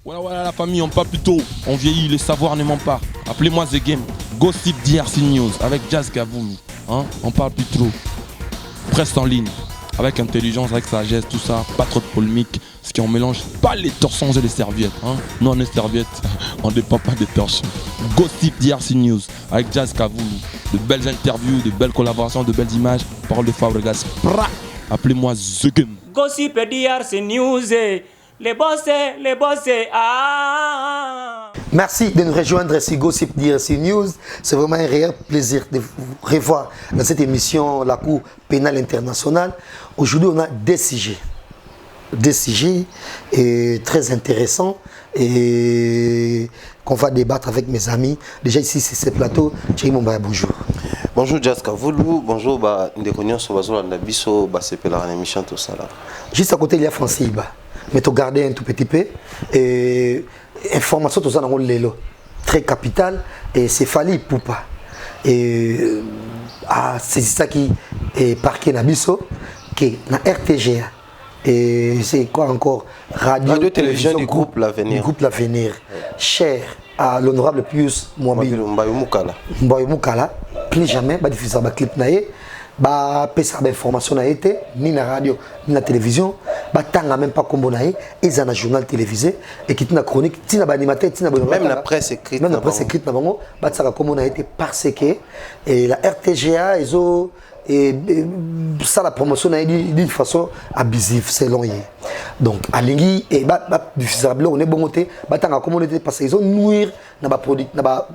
Voilà la famille, on parle plus tôt. On vieillit, le savoir ne ment pas. Appelez-moi The Game. Gossip DRC News avec Jazz Gavoulou. Hein? On parle plus trop. Presse en ligne. Avec intelligence, avec sagesse, tout ça. Pas trop de polémique. Ce qui on mélange pas les torsons et les serviettes. Hein? Nous on est serviettes, on ne dépend pas des torsons. Gossip DRC News avec Jazz Gavoulou. De belles interviews, de belles collaborations, de belles images. Parole de Fabregas. Appelez-moi The Game. Gossip DRC News. Les bossés, ah. Merci de nous rejoindre sur Gossip DRC News. C'est vraiment un réel plaisir de vous revoir dans cette émission, la Cour pénale internationale. Aujourd'hui, on a des sujets. Des sujets très intéressants et qu'on va débattre avec mes amis. Déjà ici, c'est ce plateau. Thierry Mombaya, bonjour. Bonjour Jazz Gavoulou, bonjour Ndekonion Sobazola Nabiso, Basepela l'émission tout ça là. Juste à côté, il y a Francis Iba. Mais tu gardes un tout petit peu. Et information, tout ça dans le lélo. Très capital. Et c'est Fali Poupa. Et c'est ça qui est parqué Nabiso, qui est dans RTGA. Et c'est quoi encore? Radio-télévision du groupe L'Avenir. Du groupe L'Avenir. Cher à l'honorable Pius Mouambi. Mbaye Moukala. Plus jamais, bah diffuser un clip naé. Bah pesa d'information na été ni na radio ni na télévision bah tanga même pas comme naé ils ont un journal télévisé et qui na chronique tina ba animateur tina même la presse écrite même la presse écrite na bango bah ça comme na été parce que et la RTGA ils ont et ça la promotion na d'une façon abusive selon eux. Donc alingi et bah diffusable on est bon côté bah tanga comme on était parce qu'ils ont nuire na ba produit na ba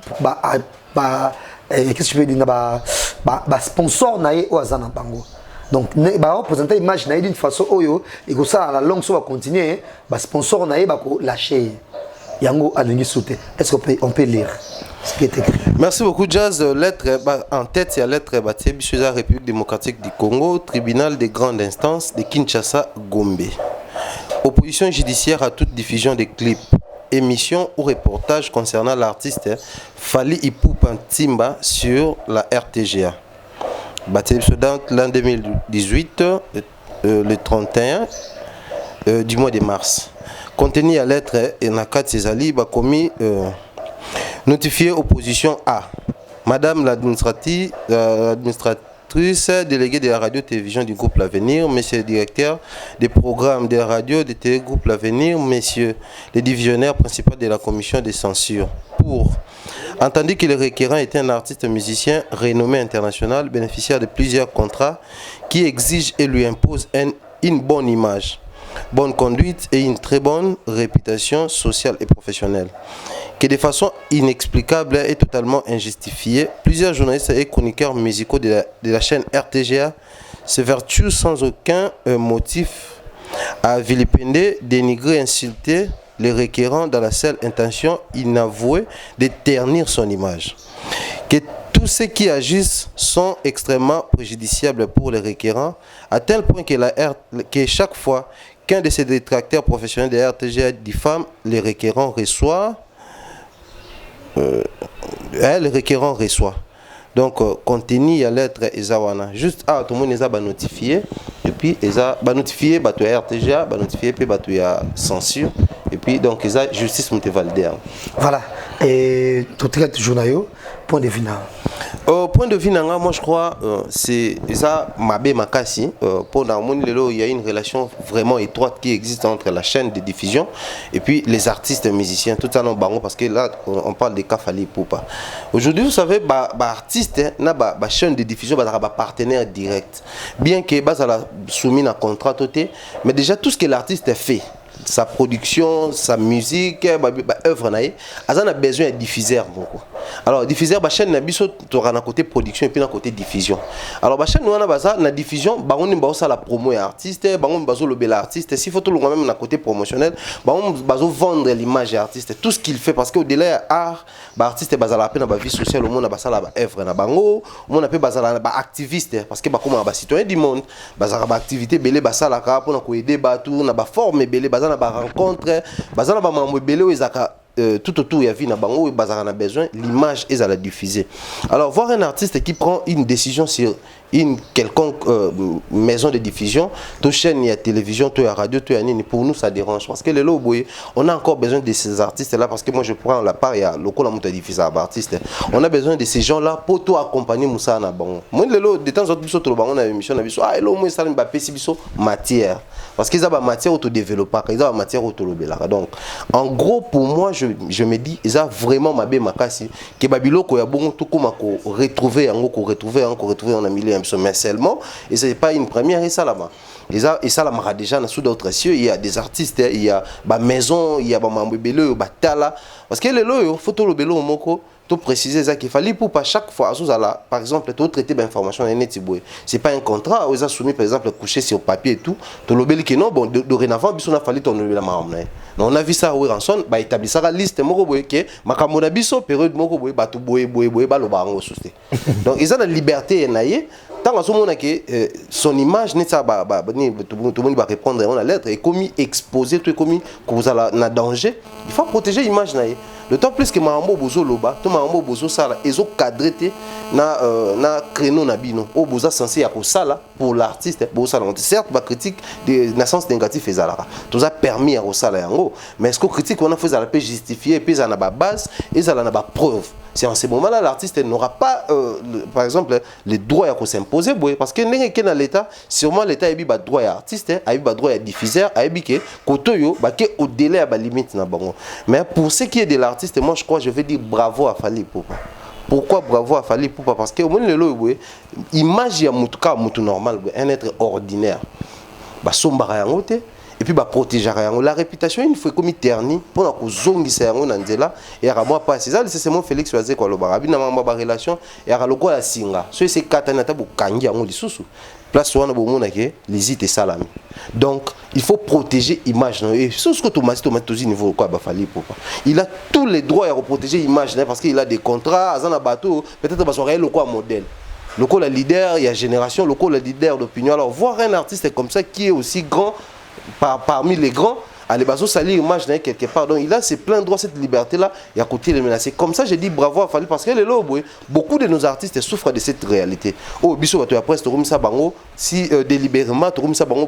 qu'est-ce que je veux dire ba sponsor naé au azana bango. Donc ba représenter image naé d'une façon oyo et que ça à la longue ça va continuer ba sponsor naé ba ko lâcher yango alingi sauter. Est-ce qu'on peut lire ce qui est écrit? Merci beaucoup Jazz. Lettre en tête c'est la lettre bâtie Bishuza République démocratique du Congo, tribunal de grande instance de Kinshasa Gombe. Opposition judiciaire à toute diffusion des clips, émissions ou reportages concernant l'artiste Fally Ipupa Ntimba sur la RTGA. Bâti l'an 2018, le 31 du mois de mars. Contenu à lettre et Nakat Césali a commis notifié opposition à Madame l'administratrice déléguée de la radio-télévision du groupe L'Avenir, Monsieur le directeur des programmes de la radio de télé-groupe L'Avenir, Monsieur le divisionnaire principal de la commission de censure. Pour, entendu que le requérant était un artiste musicien renommé international, bénéficiaire de plusieurs contrats qui exigent et lui imposent une bonne image, bonne conduite et une très bonne réputation sociale et professionnelle, que de façon inexplicable et totalement injustifiée, plusieurs journalistes et chroniqueurs musicaux de la chaîne RTGA se vertuent sans aucun motif à vilipender, dénigrer, insulter les requérants dans la seule intention inavouée de ternir son image. Que tous ceux qui agissent sont extrêmement préjudiciables pour les requérants, à tel point que chaque fois qu'un de ces détracteurs professionnels de RTGA diffame, les requérants reçoit. Le requérant reçoit. Donc, contenu à lettre Ezawana. Juste, tout le monde les a notifié. Et puis, ils ont notifié, bah, RTGA, bah, notifié, puis, bah, censure. Et puis, donc, ils ont justice pour te valider. Voilà. Et tout le journal, point de vue. Point de vue, moi je crois c'est ça, Mabé Makassi. Pour il y a une relation vraiment étroite qui existe entre la chaîne de diffusion et puis les artistes et musiciens. Tout ça, parce que là, on parle de Fally Ipupa. Aujourd'hui, vous savez, artiste, chaîne de diffusion, partenaire direct. Bien que ça soumis à contrat, mais déjà tout ce que l'artiste fait, sa production, sa musique, œuvre, on a besoin de diffuseur. Alors, diffuseur, la chaîne, tu as un côté production et puis un côté diffusion. Alors, la chaîne, nous avons la diffusion, on a la promo et artiste, on a le bel artiste. S'il faut tout le monde, même côté promotionnel, on a vendre l'image de l'artiste, tout ce qu'il fait, parce qu'au-delà de l'art, l'artiste est la peine dans la vie sociale, le monde a œuvre, le monde a activiste, parce que comme un citoyen du monde, a activité, belé, la pour aider, on a forme, belé, rencontre, tout autour il y a vie a besoin l'image est à la diffuser. Alors voir un artiste qui prend une décision sur une quelconque maison de diffusion, toute chaîne, il y a télévision, il y a radio, il y a nini, pour nous ça dérange. Parce que les lots, on a encore besoin de ces artistes-là, parce que moi je prends la part, il y a le coup la montée diffusée à artistes. On a besoin de ces gens-là pour tout accompagner Moussa Nabang. Moi, les lots, de temps en temps, on a une émission, on a dit, ah, l'eau, moi, ça ne va pas matière. Parce qu'ils ont la matière autodéveloppée, ils ont la matière autolobéla. Donc, en gros, pour moi, je me dis, ils ont vraiment ma bé makasi, que Babilo, il y a bon, tout comme retrouver, on a mis mais seulement, et ce n'est pas une première, et ça là-bas. Et ça, là, déjà, sous d'autres cieux, il y a des artistes, il y a ma maison, il y a ma mambébélé, batala. Parce que les lots, il faut tout le bélo au moko. Tout préciser ça qu'il fallait pour pas chaque fois, par exemple, tout traiter d'informations, c'est pas un contrat, ils ont soumis par exemple couché sur papier et tout, tout le béli qui non, bon, dorénavant, il a fallu tourner la main. On a vu ça au rançon, bah établir ça la liste, makamona biso période moko boy, batu boy, balo barango souté. Donc ils ont la liberté naïe. Tant que son image n'est pas tout le monde va répondre à la lettre et comme exposé tout comme vous avez un danger, il faut protéger l'image naïe. D'autant plus que Mahambo bozo loba, tout Mahambo bozo sala, ils ont cadré na créneau nabino. Au boza censé à sala pour l'artiste, bozo sala. Certes, ma critique de naissance négative est là. Tout ça permis à sala yango, mais est-ce que critique on a fait ça peut justifier et puis ça n'a pas base et ça n'a pas preuve. C'est en ce moment-là l'artiste n'aura pas, par exemple, le droit à s'imposer, parce que dans l'État, sûrement l'État a eu le droit à l'artiste, a eu le droit à diffuseur, a eu au délai à la limite. Mais pour ce qui est de l'artiste, moi je crois, je vais dire bravo à Fally Ipupa. Pourquoi bravo à Fally Ipupa? Parce que l'image est un normal, un être ordinaire. Et puis protéger la réputation il faut comme terni pour que zongi ça nandela et à moi pas c'est ça c'est mon Félix Oazé quoi le barabi na ma relation et à loko la singa so c'est katanata bu kangi yango lisusu place wana bo mona ke les it salami donc il faut protéger image et ce que tout master niveau quoi ba Fally Ipupa il a tous les droits à protéger image parce qu'il a des contrats azana bateau peut-être ba soirée le quoi modèle. Le co la leader il y a génération le co le leader d'opinion alors voir un artiste comme ça qui est aussi grand parmi les grands, à l'ébazo salir image quelque part. Donc il a ses plein droits, cette liberté-là, et à côté les menacer. Comme ça, j'ai dit bravo à Fally parce que beaucoup de nos artistes souffrent de cette réalité. Oh, biso tu après tu ça bango si délibérément tu ça bango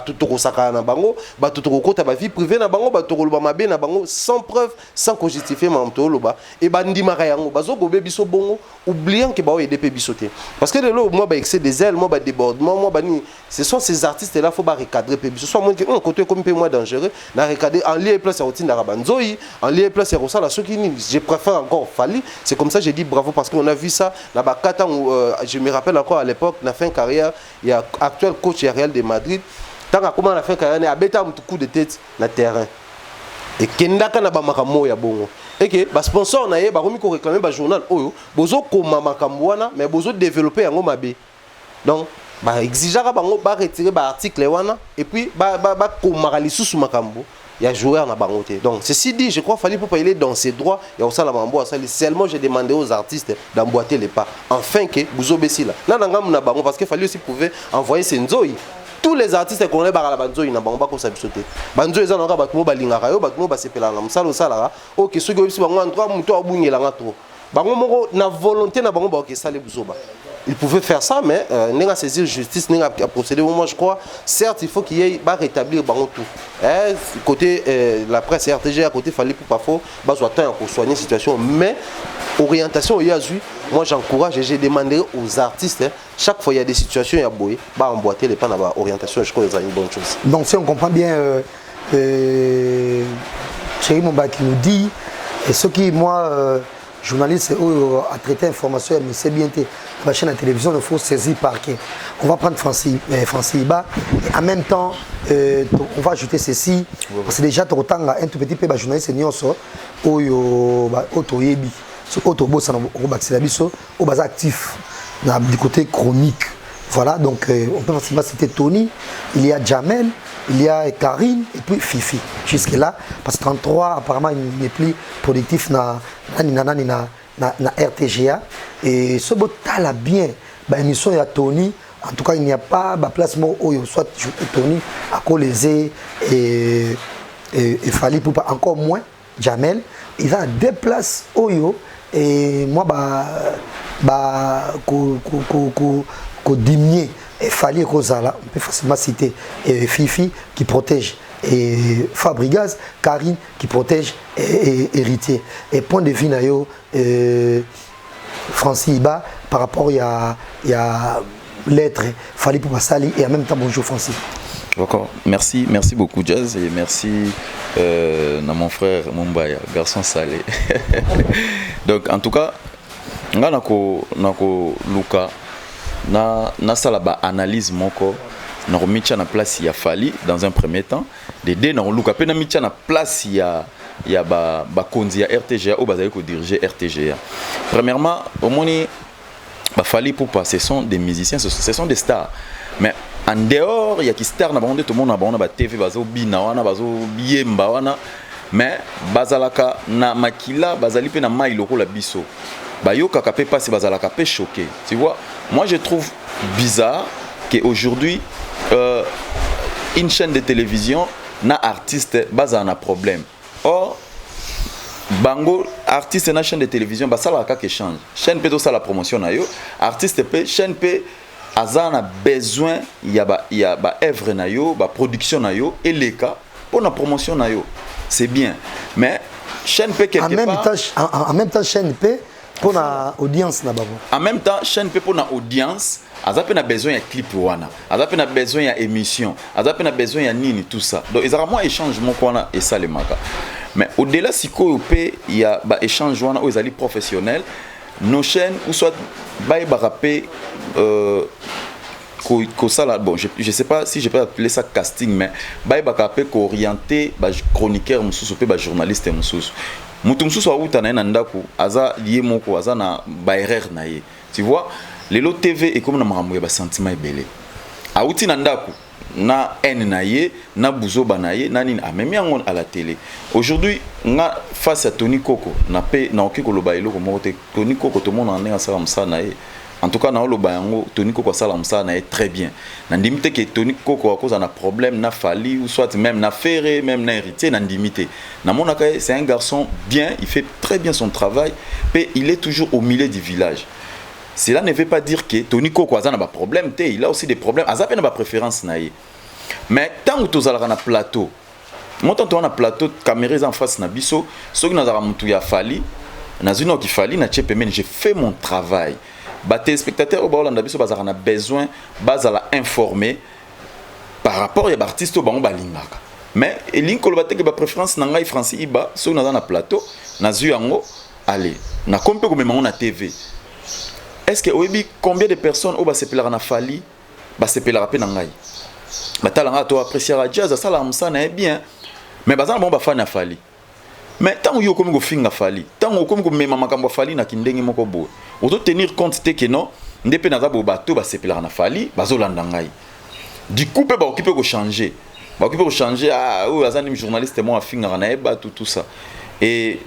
tout to saka na bango, tout to kota ba vie privée na bango, tout lo ba mabe na bango sans preuve, sans qu'on justifie mamto lo ba et ndima yango bazo gobe biso bongo oubliant que ba aider pe bisoté. Parce que moi excès des ailes, moi débordement, moi ce sont ces artistes là faut ba recadrer pe biso. Soit moi que côté comme peu moins dangereux, na recadrer en lieu place à routine d'Arabanzoï, en lieu place à Rosala ceux qui je préfère encore Fally. C'est comme ça j'ai dit bravo parce qu'on a vu ça là bas je me rappelle encore à l'époque na fin carrière il y a actuel coach Real de Madrid tant que comment la fin carrière a bêta un coup de tête na terrain et kendaka na ba makambo ya bongo et que ba sponsor na ye ba komi ko réclamer ba journal oyo bozo koma makambo wana mais bozo développer yango mabe donc ba exigeaka bango ba retirer ba article wana et puis ba koma lisusu makambo il y a joueur na bangoté. Donc ceci dit, je crois Fally Ipupa il est dans ses droits. Il y a aussi la mambo seulement j'ai demandé aux artistes d'emboîter les pas afin que vous obéissez là. Là na bango parce que Fally aussi pouvait envoyer ses nzoi. Tous les artistes qu'on a la banzoi na bango ba ko sabisoté. Banzoi za nga batmo balingaka yo batmo ba sepela na msalo sala. OK ceux qui aussi bango en droit muto abungela nga trop. Bango moko na volonté na bango ba OK sale buzoba. Il pouvait faire ça, mais n'est pas saisir justice, n'est pas procéder. Moi, je crois, certes, il faut qu'il y ait pas rétablir tout. Côté la presse RTG, à côté Fally Ipupa, pas attendre pour soigner la situation, mais orientation il y a eu. Moi, j'encourage et j'ai demandé aux artistes, chaque fois il y a des situations, il y a boy, bah emboîter les pas dans l'orientation. Je crois que c'est une bonne chose. Donc, si on comprend bien, Chéri Momba qui nous dit, et ce qui moi journaliste a traité l'information, mais c'est bien la chaîne de télévision, il faut saisir par qui. On va prendre Francis Iba, et en même temps, on va ajouter ceci, parce que déjà, tu as un tout petit peu de journaliste, c'est actif du côté chronique. Voilà, donc on peut facilement citer Tony, il y a Jamel, il y a Karine et puis Fifi. Jusque-là, parce que 33, apparemment, il n'est plus productif na RTGA. Et ce beau talent bien, l'émission il y a Tony. En tout cas, il n'y a pas de placement où soit Tony, à Colésé et Fally Ipupa, encore moins Jamel. Il a deux places Oyo et moi diminuer et fallait Rosala, on peut facilement citer Fifi qui protège et Fabrigaz, Karine qui protège et Héritier. Et point de vue nayo Francis Iba par rapport il y a l'être fallait pour Sali et en même temps bonjour Francis. D'accord, merci beaucoup Jazz et merci à mon frère Mumbaya, garçon salé. Donc en tout cas, nako Luka na salaba analyse moko na remettre na place ya Fali dans un premier temps, de deux na Luka pe na mettre na place ya ba konzi ya RTGA ou bazali ko diriger RTGA. Premièrement, au moni ba Fali Poupa, ce sont des musiciens, ce sont des stars. Mais en dehors, il y a qui star na bande tout le monde na ba TV bazo bina wana bazo biemba wana mais bazalaka na makila bazali pe na mai loko la biso bayoka kapé pas bazalaka pe choqué. Tu vois, moi je trouve bizarre qu'aujourd'hui une chaîne de télévision na artiste baza na problème. Or bango artiste na chaîne de télévision basalaka que change. Chaîne peut ça la promotion na yo, artiste peut chaîne peut azana a besoin il y a œuvre na yo, production na yo et les cas pour la promotion na yo. C'est bien. Mais chaîne peut quelque part en même temps chaîne peut pour la audience na babo. En même temps chaîne peut pour la audience, azape na besoin ya clip wana, azape na besoin ya émission, azape na besoin ya nini tout ça. Donc ils auront échangement wana et ça les maka. Mais au-delà si ko peut il y a échange wana aux ali professionnels. Nos chaînes, ou soit bail barapé, bon, je ne sais pas si je peux appeler ça casting, mais bail barapé orienté, chroniqueur, journaliste, Moutoumsous soit où t'en as nandaku, aza lié moko, aza na baerer naie. Tu vois, les lots TV et comme na maramoué ba sentiment belé. A outi nandaku. Na haine naie, na bouzo banaye, na nini a même yangon à la télé. Aujourd'hui, nga face à Tony Coco, na pe na oki ko loba ilo ko mote Tony Coco tout le monde en est ensemble ça naie. En tout cas na loba yango Tony Coco ça ça naie très bien. Na ndimité que Tony Coco à cause d'un problème na Fali ou soit même na Ferré, même na Héritier na ndimité. Na monaka c'est un garçon bien, il fait très bien son travail, mais il est toujours au milieu du village. Cela ne veut pas dire que Tony Coco a un problème, il a aussi des problèmes, il a pas de préférence. Mais tant que tu as un plateau, moi tant que tu as un plateau, caméra en face, nabiso, ceux qui ont Fali, j'ai fait mon travail. Les téléspectateurs ont besoin d'informer par rapport à l'artiste. Mais il y a une préférence dans Francis Iba, ceux qui ont un plateau, allez, na compé comme on TV. Est-ce que oyebi combien de personnes au se pelara na Fali ba se pelara pe na ngai batalanga to apprécier la jazz ça la msa na bien mais bazana bon ba fa na Fali mais tant yo komi go finga Fali tant yo komi go mema makambo Fali na kindenge moko bo auto tenir compte te que non ndepe na za bo bato ba se pelara na Fali bazolanda ngai du coup pe ba occuper go changer ah ou azani journaliste moi finga na eba tout ça et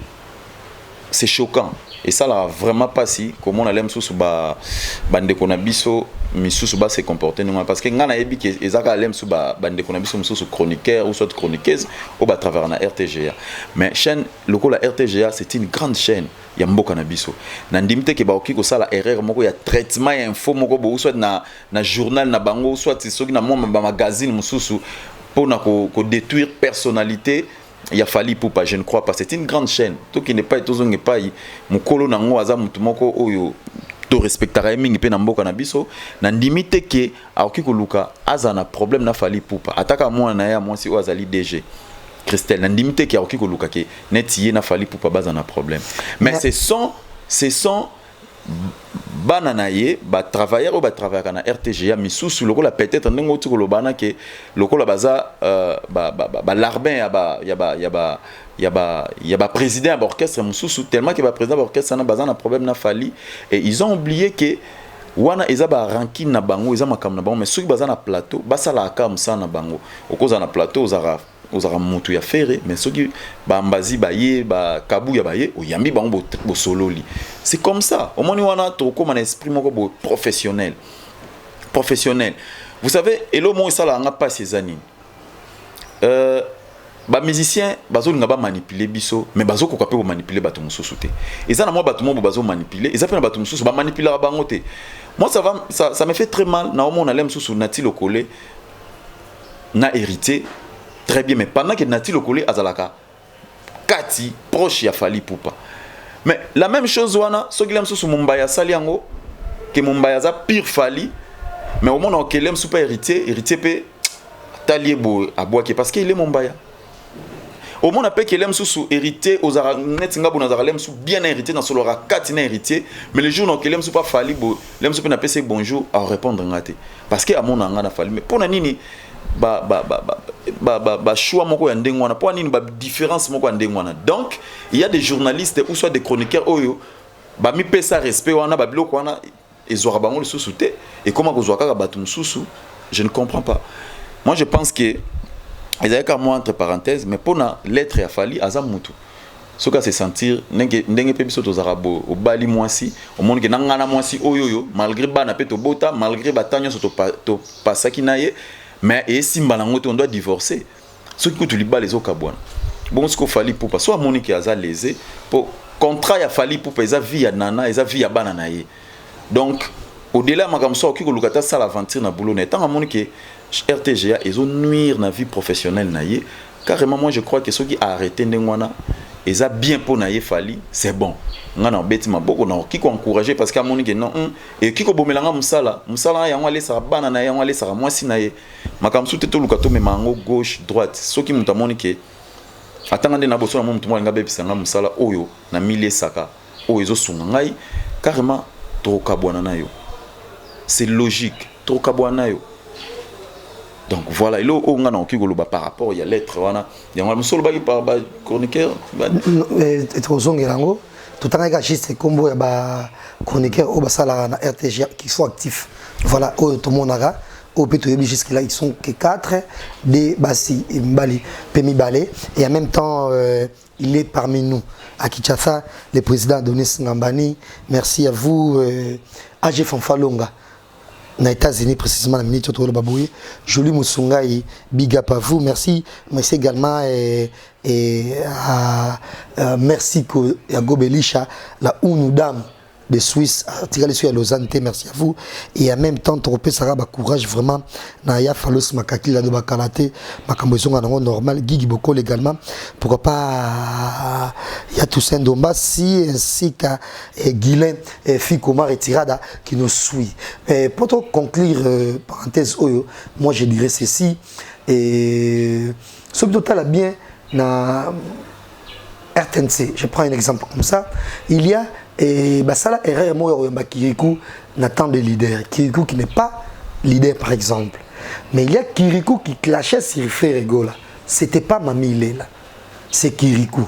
c'est choquant. Et ça là vraiment pas si comment on allait sous bande konabiso misusu ba se comporter non parce que ngana yebi que ezaka allem sous bande konabiso sous chroniqueur ou soit chroniqueuse au ba travers na RTGA mais chaîne loko la RTGA c'est une grande chaîne ya mboka na biso na ndimite ke ba okiko sala erreur moko ya traitement ya info moko bo soit na journal na bango soit soki na mo magazine mususu pour na ko détruire personnalité. Il a fallu pour pas, je ne crois pas. C'est une grande chaîne. Tout qui n'est pas tout n'est pas mukolo nango aza mutumoko oyo to respectera mingi pe na mboka na biso na ndimite ke akiko luka azana problème na fali poupa ataka moi na ya moi si o azali DG Christelle na ndimite ke akiko luka ke netiye na fali poupa bazana problème mais ce sont bananaye ba travailleurs ou ba travailler na RTGA misusu lokola peut-être ndenge oti ko lobana ke lokola baza ba larbin ya ba président d'orchestre misusu tellement que ba président d'orchestre na baza na problème na Fali et ils ont oublié que wana eza ba ranking na bango eza makam na bango mais soki baza na plateau basala akam sa na bango okoza na plateau ozara mutu ya Ferré mais soki ba mbazi baye ba kabu ya baye oyambi bango bo sololi c'est comme ça au moins wana to comme un esprit moko bo professionnel vous savez elo mo sala nga pas ces années ba musicien bazo nga ba manipuler biso mais bazo ko kapé ko manipuler bato mususu te eza na moi bato mo bazo manipuler eza pe na bato mususu ba manipuler ba bango te. Moi ça me fait très mal na omo na lem mususu Nati Lokole na hérité très bien mais pendant que Nati Lokole azalaka kati proche ya Fally Ipupa mais la même chose wana so gilem mususu Mumbaya saliango que Mumbaya za pire Fally mais au moment où kelem super hérité pe taliebo aboaki parce qu'il est Mumbaya. Au moins, on appelle qu'il aime sous hérité aux Aranetinga, bien hérité dans son Katina hérité, mais le jour où il aime sous pas Fally, l'aime sous n'a pas bonjour à répondre en raté. Parce qu'à mon anga Fally, mais pour nani choix moko ya ndengwana, pour nani différence moko ya ndengwana. Donc, il y a des journalistes ou soit des chroniqueurs oyo ba mi pesa respect wana ba biloko wana ezora bango le sous-souté et comment kozwaka ka batum sous je ne comprends pas. Moi je pense que ils avaient qu'à moi entre parenthèses mais pour la lettre à Fally azamutu ce cas c'est sentir ndenge pe biso tozarabo au bali mwasi au monde que nangana mwasi oyoyo malgré bana pe to bota malgré batanyo to pasaki naye mais et simba nango on doit divorcer ce qui tu liba les okabwana bon ce qu'on Fally Ipupa soit monique aza lésé pour contrat ya Fally Ipupa eza vie ya nana eza vie ya bana naye donc au-delà makamso ki ko lukata ça l'aventure na boulot na tant monique RTGA ils ont nuire na vie professionnelle naie carrément moi je crois que ceux qui a arrêté ndengwana ils a bien pour naie Fally c'est bon ngana beti maboko na qui ko encourager parce qu'à mon que non et qui ko bomelanga musala yango aller ça bana na yango aller ça mwasi naie makamsu teto lukato me mango gauche droite ceux qui mutamoni que atangande na boso na mutu mo ngabe bisanga musala oyo na mille saka oyo ezo sunga ngai carrément trop kabwana nayo c'est logique trop kabwana yo. Donc voilà, il y a un par rapport il y a lettre wana il y a un seul bagi par chroniqueur tout le temps juste combo ya chroniqueur au basala na RTG qui sont actifs voilà tout le monde a au peut jusque là ils sont que 4 des Bassi et Mbali Pemi Balé et en même temps il est parmi nous à Kinshasa le président Denis Ngambani merci à vous AG Fanfalonga aux États-Unis précisément la minute autour de Baboué Jolie Moussungai big up à vous merci également merci à Gobelisha la Unu Dame de Suisse à tirer les à Lausanne merci à vous et en même temps tropé ça va courage vraiment na ya falos makaki la de bakalate makambozonga nango normal Guigui Boko également pourquoi pas il y a Toussaint Domba si ainsi qu'à Guilain Fikoma Retirada qui nous suit pour conclure parenthèse oyo moi je dirais ceci et ce total a bien na RTNC je prends un exemple comme ça il y a et ça là erreur moi Kirikou n'attend de leader Kirikou qui n'est pas leader par exemple mais il y a Kirikou qui clashait sur Ferregola c'était pas Mamile là c'est Kirikou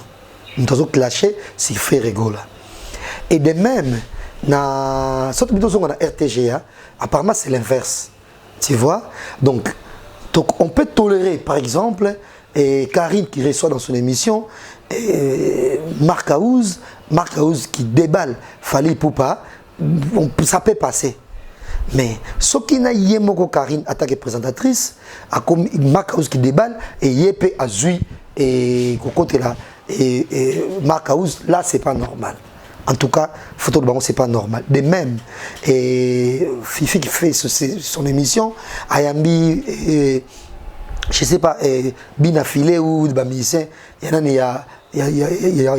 nous avons clashé sur Ferregola et de même na sorte de on a RTGA apparemment c'est l'inverse tu vois donc on peut tolérer par exemple et Karine qui reçoit dans son émission Marc Aouz qui déballe Fally Ipupa ça peut passer mais ce qui n'a yémoko Karine attaque présentatrice a comme Marc Aouz qui déballe et Yépé Azui et côté là et Marc Aouz là c'est pas normal en tout cas photo de bango c'est pas normal de même et Fifi qui fait son émission Ayambi et je sais pas Bina Filé ou de musicien il y a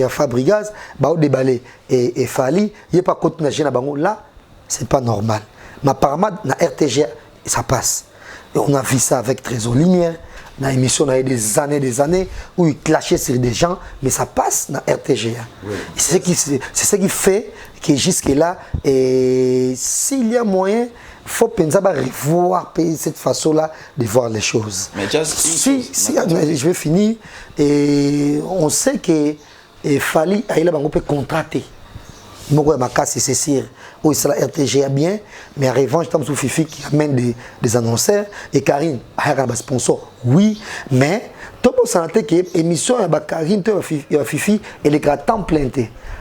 Fabrigaz bah au déballé et Fally il y a pas continuer à bango là c'est pas normal mais apparemment na RTG ça passe et on a vu ça avec Trésor Lumière dans l'émission on a eu des années où il clashait sur des gens mais ça passe dans RTG oui. C'est ce qui fait que jusque là et s'il y a moyen faut penser à revoir cette façon-là de voir les choses. Mais je vais finir. Et on sait que Fally a peut contracter. C'est sûr. Oui, c'est la RTG bien, mais en revanche, sous Fifi qui amène des annonceurs et Karine a un sponsor. Oui, mais tout le monde sait que l'émission Karine et Fifi elle est à temps plein.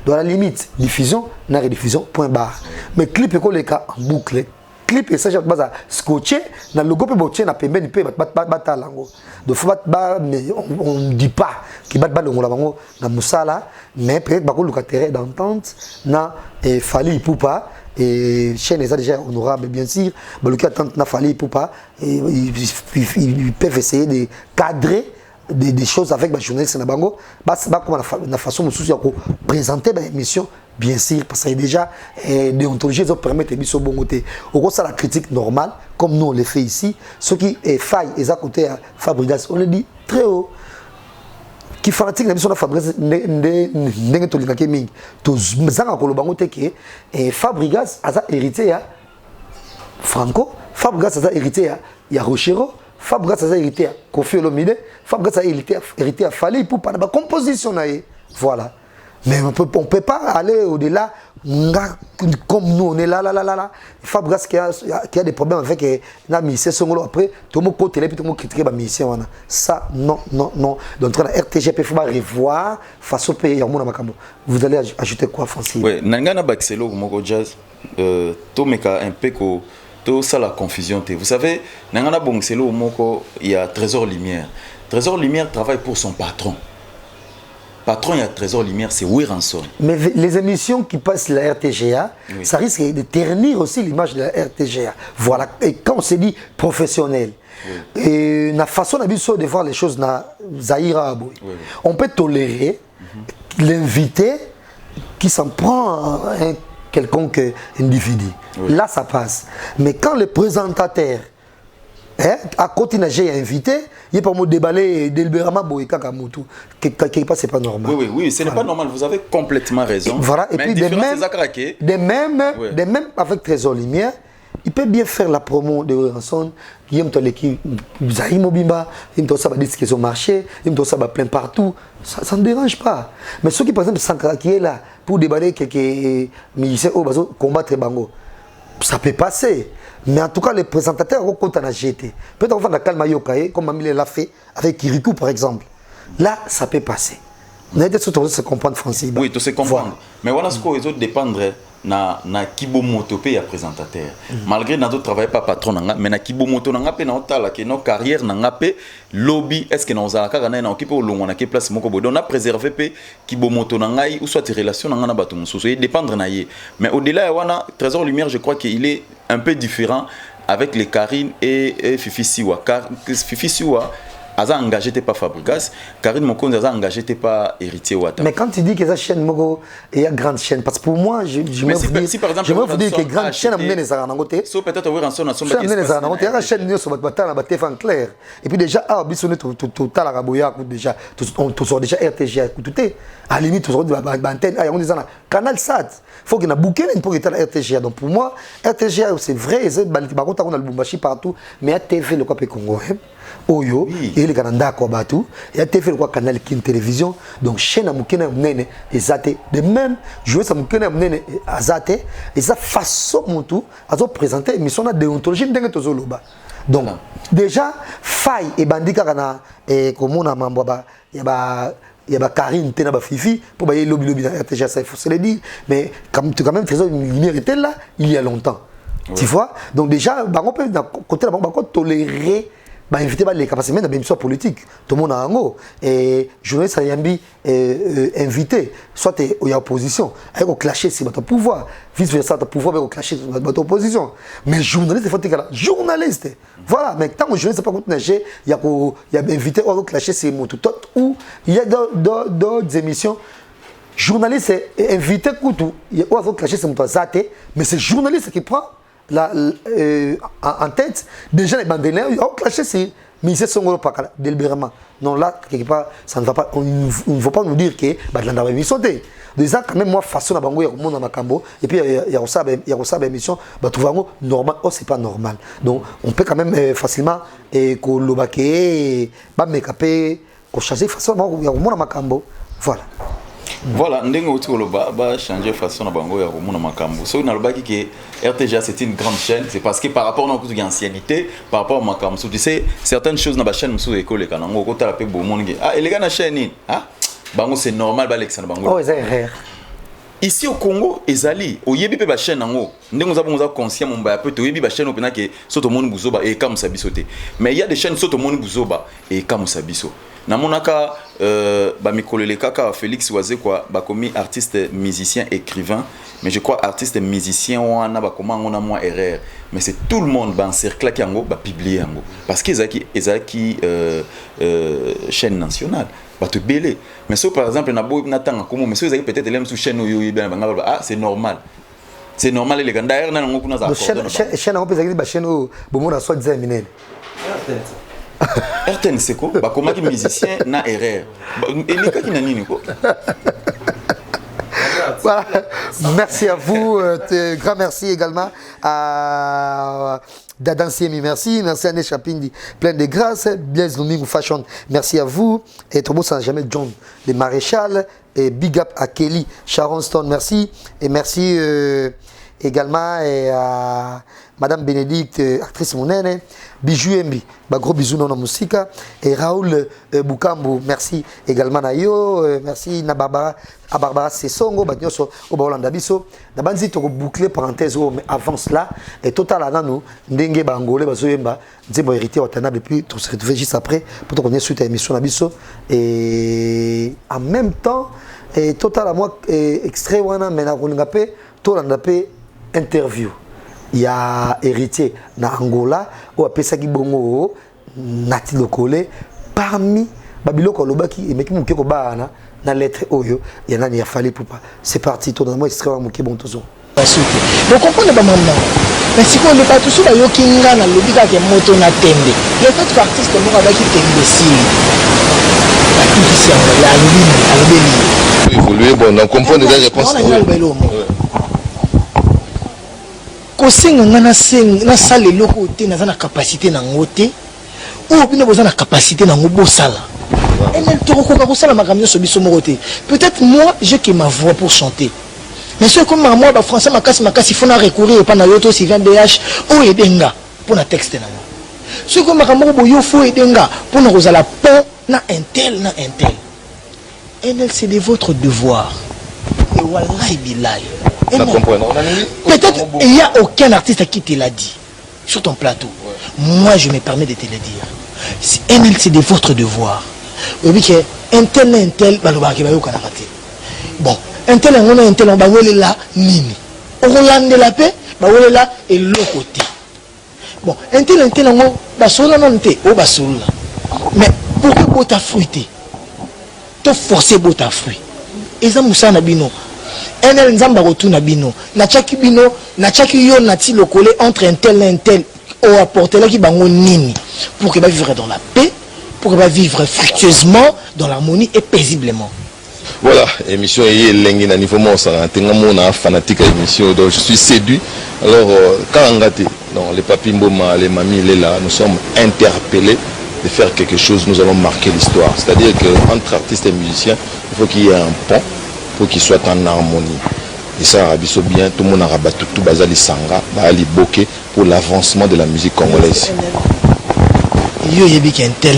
Dans la limite, diffusion, non rediffusion, point barre. Mais clip est en boucle. clip et ça j'ai baza scotché na logo pe botché na pembeni pe bata lango de fois mais on dit pas qui bat longola bango na musala mais peut-être ba ko terrain d'entente na et Fally Ipupa et chaîne est déjà honorable bien sûr ba le attente na Fally Ipupa et ils peuvent essayer de cadrer des choses avec les journalistes na bango comme la façon de présenter l'émission bien sûr parce que déjà déontologie ça permet de biso bon côté au ça la critique normale comme nous on le fait ici ce qui est faille et à côté à Fabregas on le dit très haut qui fanatique na biso na Fabregas ndenge to linga mingi to zanga ko lo bango te ke Fabregas aza hérité ya Franco Fabregas aza hérité ya Rochero Fabregas a hérité à Kofi Olomide, Fabregas a hérité à Fally Ipupa na ba composition na ye. Voilà. Mais on peut pas aller au-delà comme nous on est là. Fabregas qui a des problèmes avec la musicien songolo après tout le monde côté là puis tout le monde critiquer ba musicien wana. Ça non. Donc la RTGP faut revoir façon payer mon makambo. Vous allez ajouter quoi Francis? Ouais, nangana baxelo moko jazz to meka un peu ko tout ça la confusion. Vous savez, Nangana Bongselo Moko, il y a Trésor Lumière. Trésor Lumière travaille pour son patron. Patron, il y a Trésor Lumière, c'est Wiranson. Mais les émissions qui passent la RTGA, oui, ça risque de ternir aussi l'image de la RTGA. Voilà. Et quand on se dit professionnel, oui, et la façon de voir les choses na Zahira, oui, oui, on peut tolérer l'invité qui s'en prend un quelconque individu. Oui. Là, ça passe. Mais quand le présentateur, à côté j'ai invité, il peut me déballer Delberama Boïka Moutou. Quelque part, c'est pas normal. Oui, ce n'est pas normal. Vous avez complètement raison. Voilà. Et puis, de même avec Trésor Lumière, il peut bien faire la promo de Ranson. Il aime l'équipe Zahim Mobimba, il aime ça dire qu'ils ont marché, il aime ça plein partout. Ça ne dérange pas. Mais ceux qui, par exemple, Sankara qui est là pour déballer quelques musiciens au combattre Bango, ça peut passer. Mais en tout cas, les présentateurs ont compté à GT. Peut-être qu'on va dans Kalma Yokae, comme Mamile l'a fait avec Kirikou par exemple. Là, ça peut passer. On a été surtout se comprendre français. Oui, tout se comprendre. Voilà. Mais voilà ce qu'on dépendre na kibo moto pe ya présentateur. Malgré na d'autres travail pas patron nanga, mais na kibo moto nanga pe na otala ke no carrière nanga pe lobby est-ce que na ozala ka na occupé au long on a ke place moko bodo on a préservé pe kibo moto nanga ou soit relation nanga na bato mususu dépendre na ye. Mais au-delà wana Trésor Lumière, je crois qu'il est un peu différent avec les Karine et Fifi Siwa. Car Fifi Siwa Aza engagé t'es pas Fabregas, Karine Mokonzi Aza engagé t'es pas Héritier Ouattara. Mais quand tu dis que ça chaîne Mogo et y a grande chaîne, parce que pour moi, je me vous dire que grande chaîne a mené les Aranangote. So peut-être avoir un son à son bâtiment. Les Aranangote, il y a une chaîne sur votre bataille, la téléphone clair. Et puis déjà, ah, bisonné tout à la Raboya, déjà, tout sort déjà RTG, tout est. À la limite, tout sort de la antenne, on dit Canal Sat. Il faut qu'il y ait un bouquet pour qu'il y ait la RTG. Donc pour moi, RTG, c'est vrai, c'est par contre, on a le Bumbashi partout, mais à TV, le Copé Congo. Oyo et les Canada quoi batou et a TV quoi canal Kin télévision donc chaîne amukena mnene ezate de même jouer ça mukena mnene azate et ça façon montou azo présenter émission na déontologie ndenge tozoloba donc déjà faille et bandika kana et comme on a mambo ba ya ba Karine tena ba Fifi pour ba lobby na RTG ça il faut se le dire mais quand même Trésor Lumière était là il y a longtemps tu vois donc déjà on peut côté là on tolérer bah invité les capacités même dans politique tout le monde a un mot et journaliste Yambi invité soit il y a opposition avec au clasher c'est votre pouvoir vice versa ton pouvoir avec au clasher votre opposition mais journaliste il faut que journaliste voilà mais tant que journaliste pas contre il y a invité au clasher c'est mon tout ou il y a d'autres émissions journaliste est invité tout il y a au clasher c'est mon zaté mais c'est journaliste qui prend en tête, déjà les bandeliers ont clashé ces ministères sont pas délibérément. Non, là, quelque part, ça ne va pas. On ne faut pas nous dire que l'on a émission. Déjà, quand même, moi, façon à Bango, il y a un monde dans ma cambo, et puis il y a aussi une émission, tout va normal. Oh, c'est pas normal. Donc, on peut quand même facilement collaborer, mécaper, chasser façon à Bango, il y a un monde dans ma cambo. Voilà. Voilà, ndenge outi koloba ba changer façon na bango ya komona makambo. So na lobaki que RTGA c'est une grande chaîne, c'est parce que par rapport à notre ancienneté, par rapport à makambo, tu sais certaines choses na ba chaîne musu école kanango ko tala pe bo monde. Ah, et les gars na chaîne ah bango c'est normal ba Alexandre bango. Oh, c'est rare. Ici au Congo, ezali, au yebi pe ba chaîne nango. Ndenge nous avons conscient mon ba peu to yebi ba chaîne opena ke soto monde buzoba et comme ça bisoté. Mais il y a des chaînes soto monde buzoba et comme ça biso. Na monaka ba mikolele kaka Félix Wazé quoi, ba komi artiste, musicien, écrivain, mais je crois artiste, musicien wana ba comment on a moins erreur. Mais c'est tout le monde ba encercler ki yango ba publier yango parce que ezaki chaîne nationale. Bato belé mais si par exemple na bo natanga comme mais si vous avez peut-être les sous chaîne yo bien ah c'est normal les gars d'ailleurs na ngo kuna za chaîne on peut dire ba chaîne au bon na soit 10 minutes RTN c'est quoi ba comment qui musicien na erreur et les gars qui na nini quoi. Voilà. Merci à vous, grand merci également à Dadan Siemi, merci à Né Chapindi, plein de grâce, Blaise Domingo Fashion, merci à vous, et trop beau sans jamais John, le maréchal, et big up à Kelly, Sharon Stone, merci, et merci également à Madame Bénédicte, actrice monnaie, Bijou Mbi, gros bisous dans la musique, et Raoul Boukambo, merci également à yo, merci à Barbara Sessongo, au Bolanda Bisso, d'abord to boucler parenthèse mais avant cela, et total à nous, Ndenge Bangolé, Bazoyemba, Zébo hérité Watana, et puis tout se retrouver juste après, pour qu'on ait suite à l'émission à Bisso, et en même temps, et total à moi, extrait wana, mais na Rolingapé, tout l'andapé, interview. Il y a héritier na Angola ou à Pesaki Bongo Nati Lokole parmi Babiloko Lobaki et Meki Mukeko Baana na lettre Oyo il y en a il a fallu pour pas c'est parti totalement extrêmement Muke Bontozo. Vous comprenez pas maman mais si on n'est pas tous là yo kinga na lobika ke moto na tembe il y a d'autres artistes qui m'ont avec tembe si tout ici en la ligne évoluer bon on comprend déjà réponse kosenga ngana seng na sale loko te na capacité na ngote ou bino boza na capacité na ngobo sala et même to ko ka sala makamyo so biso mokote peut-être moi j'ai que ma voix pour chanter mais ce comme moi ba français makasi il faut na recourir pas na yoto Sylvain BH ou edenga pour na texte na moi ce comme makambo boyo fo edenga pour na kozala pont na intel et c'est de votre devoir et wallahi billahi. Peut-être il n'y a aucun artiste qui te l'a dit sur ton plateau. Ouais. Moi, je me permets de te le dire. C'est de votre devoir. Oui, que un tel, bon, un tel, on va là, nini. On va la paix, on va là, et l'autre côté. Bon, un tel, on va sola non te, on va sola. Mais pourquoi tu as fruité? Tu as forcé ta fruit. Et ça, Moussa Nabino. NL Nzamba retourne bino na chaki bino na chaki yo na ti lokole entre un tel au apporter là qui bango nini pour que va vivre dans la paix pour que va vivre fructueusement dans l'harmonie et paisiblement. Voilà, émission est lengi na niveau mon ça tenga mon fanatique émission donc je suis séduit alors quand on gâté non les papis Mboma les mamies les là nous sommes interpellés de faire quelque chose nous allons marquer l'histoire c'est-à-dire que entre artistes et musiciens il faut qu'il y ait un pont pour qu'il soit en harmonie. Et ça, Abisso bien, tout le monde a rabattu tout Bazali Sanga, Bazali Boké pour l'avancement de la musique congolaise. Il y a un tel,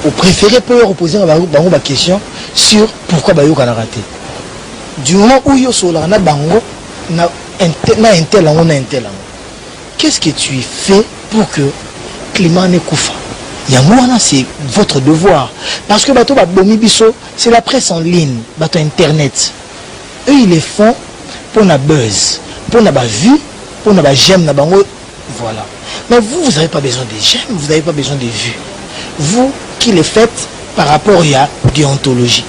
vous préférez peut reposer une question sur pourquoi Bayoka a raté. Du moment où il y a Bango, un tel. Qu'est-ce que tu fais pour que Clément ne koufa? C'est votre devoir. Parce que c'est la presse en ligne, internet. Eux, ils les font pour la buzz, pour la vue, pour la j'aime. Voilà. Mais vous n'avez pas besoin de j'aime, vous n'avez pas besoin de vues. Vous qui les faites par rapport à la déontologie.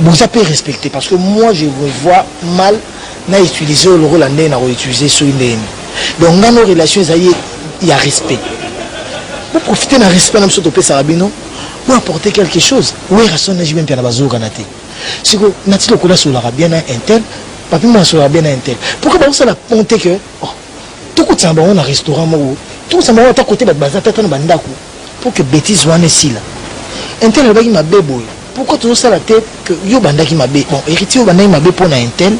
Vous avez respecté. Parce que moi, je vous vois mal à utiliser le rôle à utiliser sur une. Donc, dans nos relations, il y a respect. Vous profitez d'un respect dans le Sarabino, vous apportez quelque chose. Oui, raison n'est même pas la base au Canada. Si vous n'avez pas de sur bien un tel, papi m'a sur bien un tel. Pourquoi vous avez ponté que tout le temps on a un restaurant, tout le temps on a à côté de bazar tata bandako pour que bêtise soit ici là. Un tel là qui m'a béboy. Pourquoi toujours ça la tête que yo banda qui m'a bé bon héritier yo banda qui m'a bé pour un tel.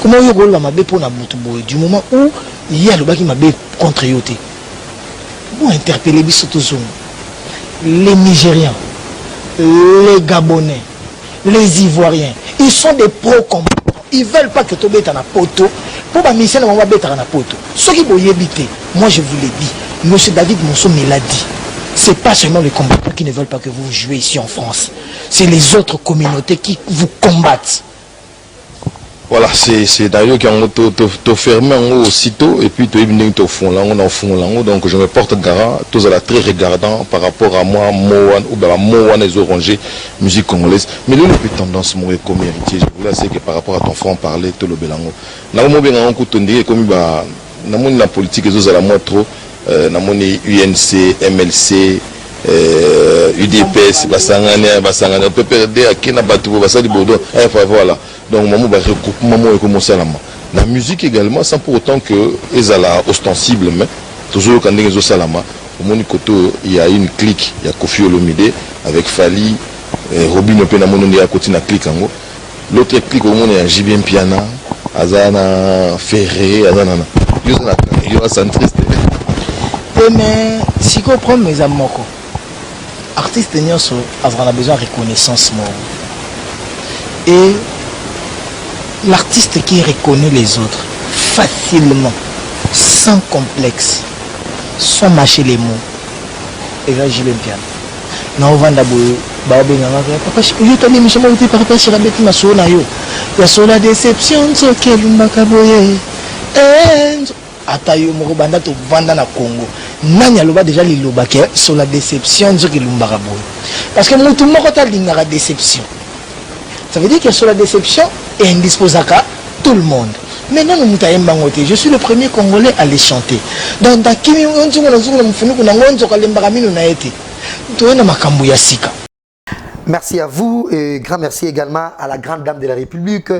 Comment yo gol m'a bé pour na butuboy du moment où il y a le bas qui m'a bé contre yoté. Vous interpellez les Nigériens, les Gabonais, les Ivoiriens, ils sont des pro-combattants. Ils ne veulent pas que tu bêtes en poto. Pour ma mission, on va bêter en poto. Ce qui vont y habiter, moi je vous l'ai dit, M. David Monceau me l'a dit. Ce n'est pas seulement les combattants qui ne veulent pas que vous jouiez ici en France. C'est les autres communautés qui vous combattent. Voilà, c'est d'ailleurs qui ont fermé aussitôt et puis tu es venu au fond là, donc je me porte garant, tous à la très regardant par rapport à moi, Moan ou bien Moan les orangers, musique congolaise. Mais là, il y a tendance à comme héritier. Je voulais dire que par rapport à ton front parler, tout le bélango. Là, moi, bien, on peut dire comme la politique, ils ont la moi trop, UNC, MLC. UDPS, Basangane, PPRD, Akina Batou, Bassadi Bodo, voilà. Donc, maman va regroupement et commencer à la main. La musique également, sans pour autant que ils ont ostensible, mais toujours quand ils ont salama, au moins il y a une clique, il y a Kofi Olomide avec Fali, Robin Openamono, il y a côté la clique en haut. L'autre clique au monde il y a JBM Piana, Azana Ferré, Azana. Il y a centriste. Mais si on prend mes amis, artiste Nyonso a besoin de reconnaissance. Et l'artiste qui reconnaît les autres facilement, sans complexe, sans mâcher les mots, et là je vais bien. Non, on va d'abord, papa, je t'ai mis sur par rapport à la bête, ma soeur, il y a sur la déception, ce qu'elle m'a caboyé. Atayo Morobanda to vanda na Congo. Nanya loba déjà li loba ke sur la déception nzo ki lumbaka boy. Parce que mutu moko ta lingaka déception. Ça veut dire que sur la déception et indisposaka tout le monde. Maintenant nous muta yembangote. Je suis le premier Congolais à les chanter. Donc da kimi onzo na nzo na mfunu kuna ngonzo ka lembaka mino na ete. To na makambo ya sika. Merci à vous et grand merci également à la grande dame de la République,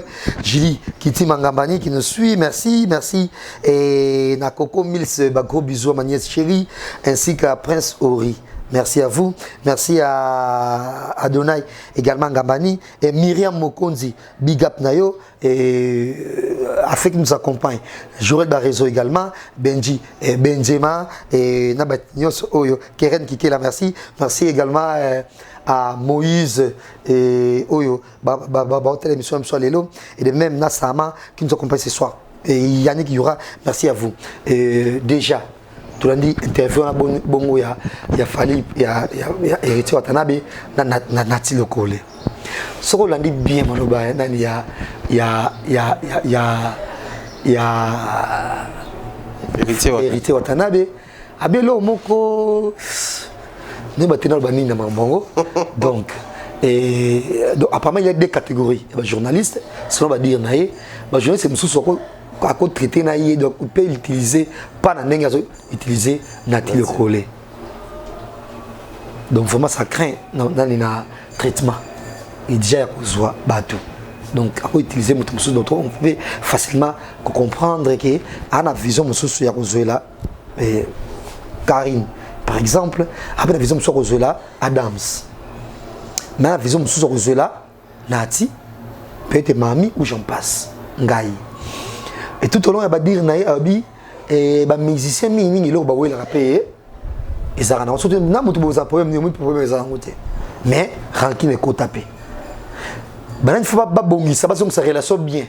Julie Kiti Mangambani qui nous suit. Merci, merci. Et Nakoko Mills, gros bisous à ma nièce chérie ainsi qu'à Prince Ori. Merci à vous. Merci à Adonai également Ngambani et Myriam Mokonzi, Big Up Nayo et Afrique nous accompagne. Joël Barezo également, Benji et Benjema et Nabatnios Oyo, Keren Kikela, merci. Merci également à Moïse et Oyo, l'émission et de même Nassama qui nous accompagne ce soir. Et Yannick Yura, merci à vous. Et déjà, tout le monde interview na bongo ya Fali ya héritier Watanabe na Nati Lokole. Ce qu'on dit bien maloba nani ya héritier Watanabe abelo moko ne batena bani na mambongo. Donc apparemment il y a deux catégories, les journalistes, selon va dire naé, les journalistes c'est mususu à quoi traiter naïe, donc on peut utiliser pas na nenga utiliser Nati Lokole. Donc vraiment ça craint dans le traitement et déjà besoin bateau. Donc à quoi utiliser notre mususu d'autre on peut facilement comprendre que à la vision mususu ya besoin là et Karine par exemple après la vision mususu besoin là Adams. Mais la vision mususu besoin là Nati peut-être Mami ou j'en passe Ngai. Et tout au long, il va dire que les musiciens ils ont été payés. Ils ont été mais ranking est tapé. Il ne faut pas bongi, ça va donc sa relation bien.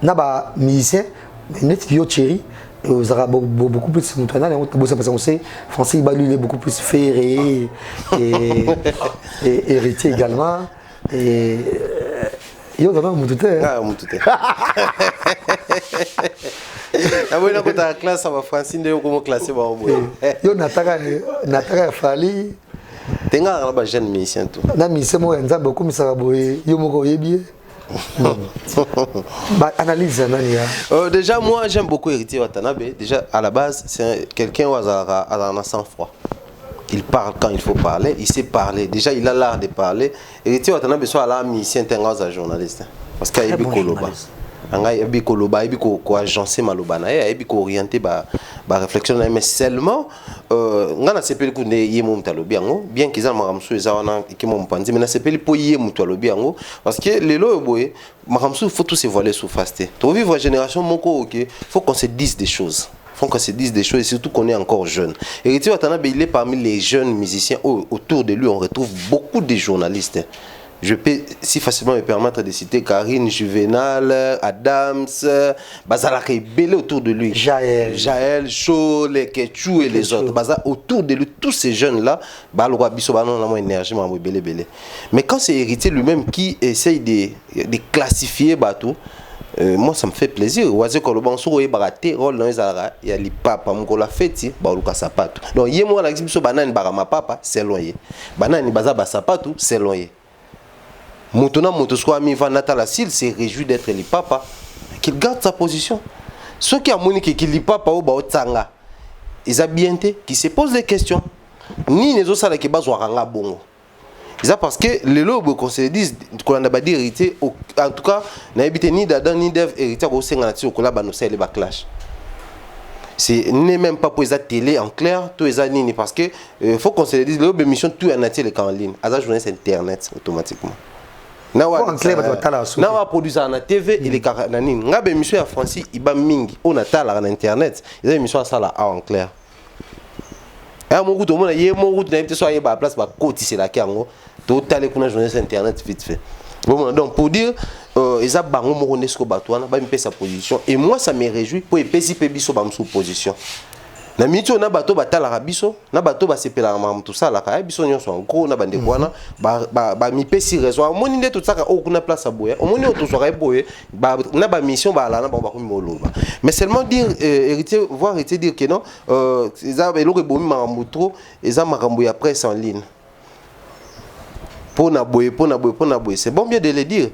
Les musiciens, les chéri, ils ont beaucoup plus de Français, il est beaucoup plus ferré et héritier également. Et yo quand même mututé. Ah mututé. Ah oui, quand ta classe ça va Francine de comment classer ba obo. Yo nataka Fali. Tenga ba jeune musicien tout. Na musicien mo nza beaucoup misaka boye yo moko yebi. Bah analyse nani ya. Déjà moi j'aime beaucoup Héritier Watanabe. Déjà à la base c'est quelqu'un qui a un sang-froid. Il parle quand il faut parler, il sait parler. Déjà, il a l'art de parler. Héritier Watanabe soit là, musicien, un journaliste. Parce qu'il y a des koloba. Il y a des koloba, il y a des agences maloba, il y a des orientés la réflexion. Mais seulement, on a CPL qui est yémou talobiango, bien qu'ils aient maramsou et zawana qui m'ont pensé, mais on a CPL pour yémou talobiango parce que les lois boy, maramsou faut tous se voiler sous fasté. Pour vivre la génération moko ok, faut qu'on se dise des choses. Faut qu'on se dise des choses et surtout qu'on est encore jeune. Héritier Watanabe, il est parmi les jeunes musiciens autour de lui, on retrouve beaucoup de journalistes. Je peux si facilement me permettre de citer Karine, Juvenal, Adams, Bazalaka Belé autour de lui. Jaël, Cho, les Ketchou et les autres. Bazar autour de lui, tous ces jeunes-là, Balroa Bisso, Banon, la moins énergie, Mamou Belé Belé. Mais quand c'est Héritier lui-même qui essaye de classifier Batou, moi ça me fait plaisir. Oazé Kolobanso, et Baraté, Rôle dans les Aras, il y a les papas, Moukola Feti, Balouka Sapatou. Donc, yé moi, la Bisso, Banane, Barama Papa, c'est loyer. Banane, Bazaba Sapatou, c'est loyer. Maintenant, Montosquami Van Natal s'il s'est réjoui d'être le papa, qu'il garde sa position. Ceux qui ont moniqué qu'il est papa au Baotanga, ils ont bien été, qui se posent des questions. Ni les autres salles qui basent au bongo. C'est parce que les lobes qu'on se dit qu'on a dit hérité, en tout cas, n'a habité ni d'Adam ni d'Ève hérité au Sénat au collab nous c'est les backlash. C'est n'est même pas pour les télé en clair, tous les années parce que faut qu'on se dise les lobes émission tout en nature en ligne, à la journée internet automatiquement. Nawa produit na TV et les caranani. Ngabe émission en français iba mingi on attend en internet. Les émissions ça là en clair. Et mon goût tout le monde y est mon goût n'invite soit y ba place ba côté c'est là qui en gros. Total kuna journée internet vite fait. Bon donc pour dire ils a bango mo renesco batouana ba me sa position et moi ça me réjouit pour epesi pe biso ba sous position. Na mito na bato batala rabiso na bato basepela mam tout ça la ka biso nyonso en gros na bande kwana ba mi pesi raison moni nde tout ça o kuna place à boya o moni o tout soka boye ba na ba mission ba la na ba ko moloba mais seulement dire héritier voir héritier dire que non ça elo ke bomi makambo trop eza makambo ya presse en ligne pour na boye c'est bon bien de le dire.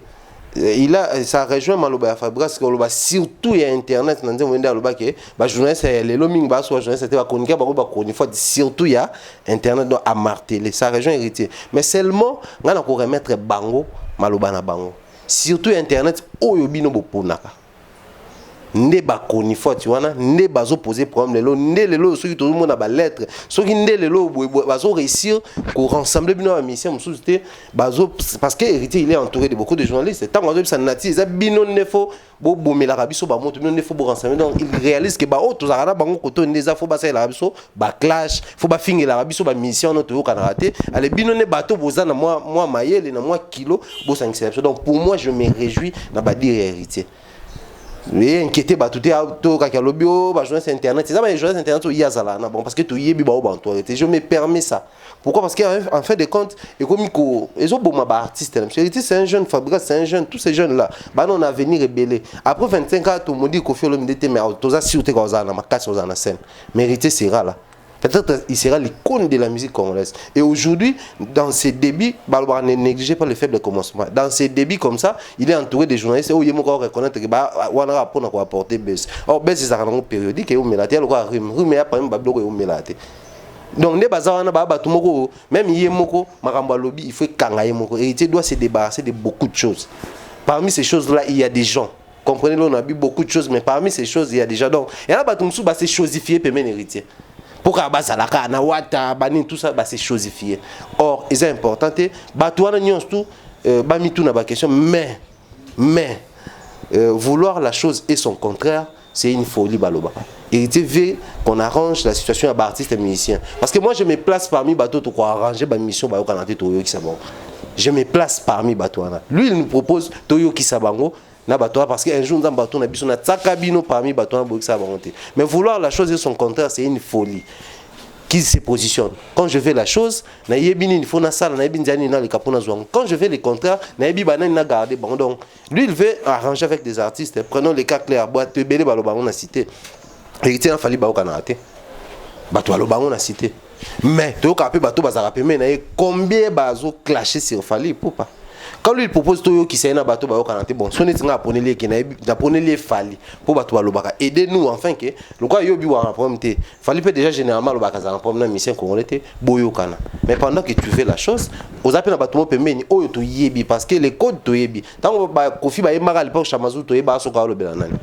Ça rejoint Maloba Fabrice surtout il y a internet dans le monde aloba que ba journaliste les loming ba soit journaliste c'était ba chroniqueur ba chroniqueur surtout il y a internet donc à marteler ça rejoint héritier mais seulement on a ko remettre bango Maloba na bango surtout internet oyobino boponaka ne ba chroniqueur tu vois ne bazo poser problème lelo ceux qui tout le monde a ba lettre ceux qui ne lelo bazo réussir pour rassembler bino mission société bazo parce que héritier il est entouré de beaucoup de journalistes tant qu'on ça nati ça bino ne faut bo bomela rabiso ba moto ne faut rassembler donc il réalise que ba auto za na bango koto ndeza faut ba ça la rabiso ba clash faut ba finir la rabiso ba mission notre au Canada allez bino ne bateau boza na moi mayele na moi kilo bo 5 donc pour moi je me réjouis na ba dire héritier. Oui, inquiété bah tout est auto kakalobi bah journée internet c'est ça bah journée internet il y a ça là bon parce que tu y bi bah je me permets ça pourquoi parce qu'en fin de compte et comme ils ont bon ma artiste c'est un jeune Fabrice c'est un jeune tous ces jeunes là bah non on a venir rebeller après 25 ans tout le monde dit qu'on fait le MDT mais tous sûreté quand on a ma casse on a scène mérité sera là. Peut-être il sera l'icône de la musique congolaise. Et aujourd'hui, dans ses débits, ne négligez pas le faible commencement. Dans ses débits comme ça, il est entouré de journalistes où il faut reconnaître que on a pour apporter Bess. Or Bess c'est un périodique et on met la terre, on met pas même bablo et on met la terre. Donc les bazar même yemoko maramba lobby, il faut kangaye moko. Héritier doit se débarrasser de beaucoup de choses. Parmi ces choses-là, il y a des gens. Comprenez-le, on a vu beaucoup de choses, mais parmi ces choses, il y a des gens. Donc, et là, c'est chosifié pour mes héritiers. Pour que na wata bani tout ça c'est chosifié. Or c'est important batouana nyons tout ba mi tout na ba question mais vouloir la chose et son contraire c'est une folie baloba. Héritier veut qu'on arrange la situation à artistes et musiciens parce que moi je me place parmi bateau to ko arranger ba mission ba kanate toyo ki sabon. Je me place parmi batouana. Lui il nous propose toyo ki sabango na bateau parce qu'un jour dans bateau na biso na tsakabino parmi bateau na bokisa bangote mais vouloir la chose et son contraire c'est une folie qui se positionne quand je fais la chose na yebini il faut na sala na yebini na le kapona zwang quand je fais le contraire na yebi banani na garder bon donc lui il veut arranger avec des artistes prenons les cas clairs boîte belé balo bango na cité héritier na fali ba okanate bateau balo bango na cité mais to kapé bateau bazara pemé na combien bazo clasher sur fali pour pas. Quand lui il propose Toyo qui c'est un bateau ba kanate bon sonné tinga poneli qui na poneli fali pour bateau balobaka aider nous enfin que le quoi yobi wa problème té fali peut déjà généralement le baka za problème mission congolais té boyo kana mais pendant que tu fais la chose aux appels na bateau pembeni oyo to yebi parce que les codes to yebi tant ba kofi ba yemaka à l'époque chamazu to yeba so ka lo belanani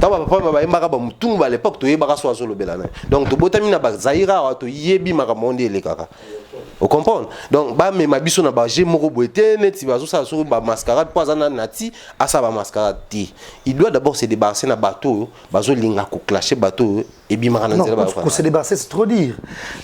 tant ba papa ba yemaka ba mutungu à l'époque to yeba so so lo belanani donc to botami na ba zaira to yebi maka monde le kaka Vous comprenez? Donc, mais ma biso na ba j'ai moko boité net si bazo ça sur ba mascarade pas na nati à ça ba mascarade. Il doit d'abord se débarrasser na bateau, bazo linga ko clasher bateau et bimara na nzela ba. Ko se débarrasser c'est trop dire.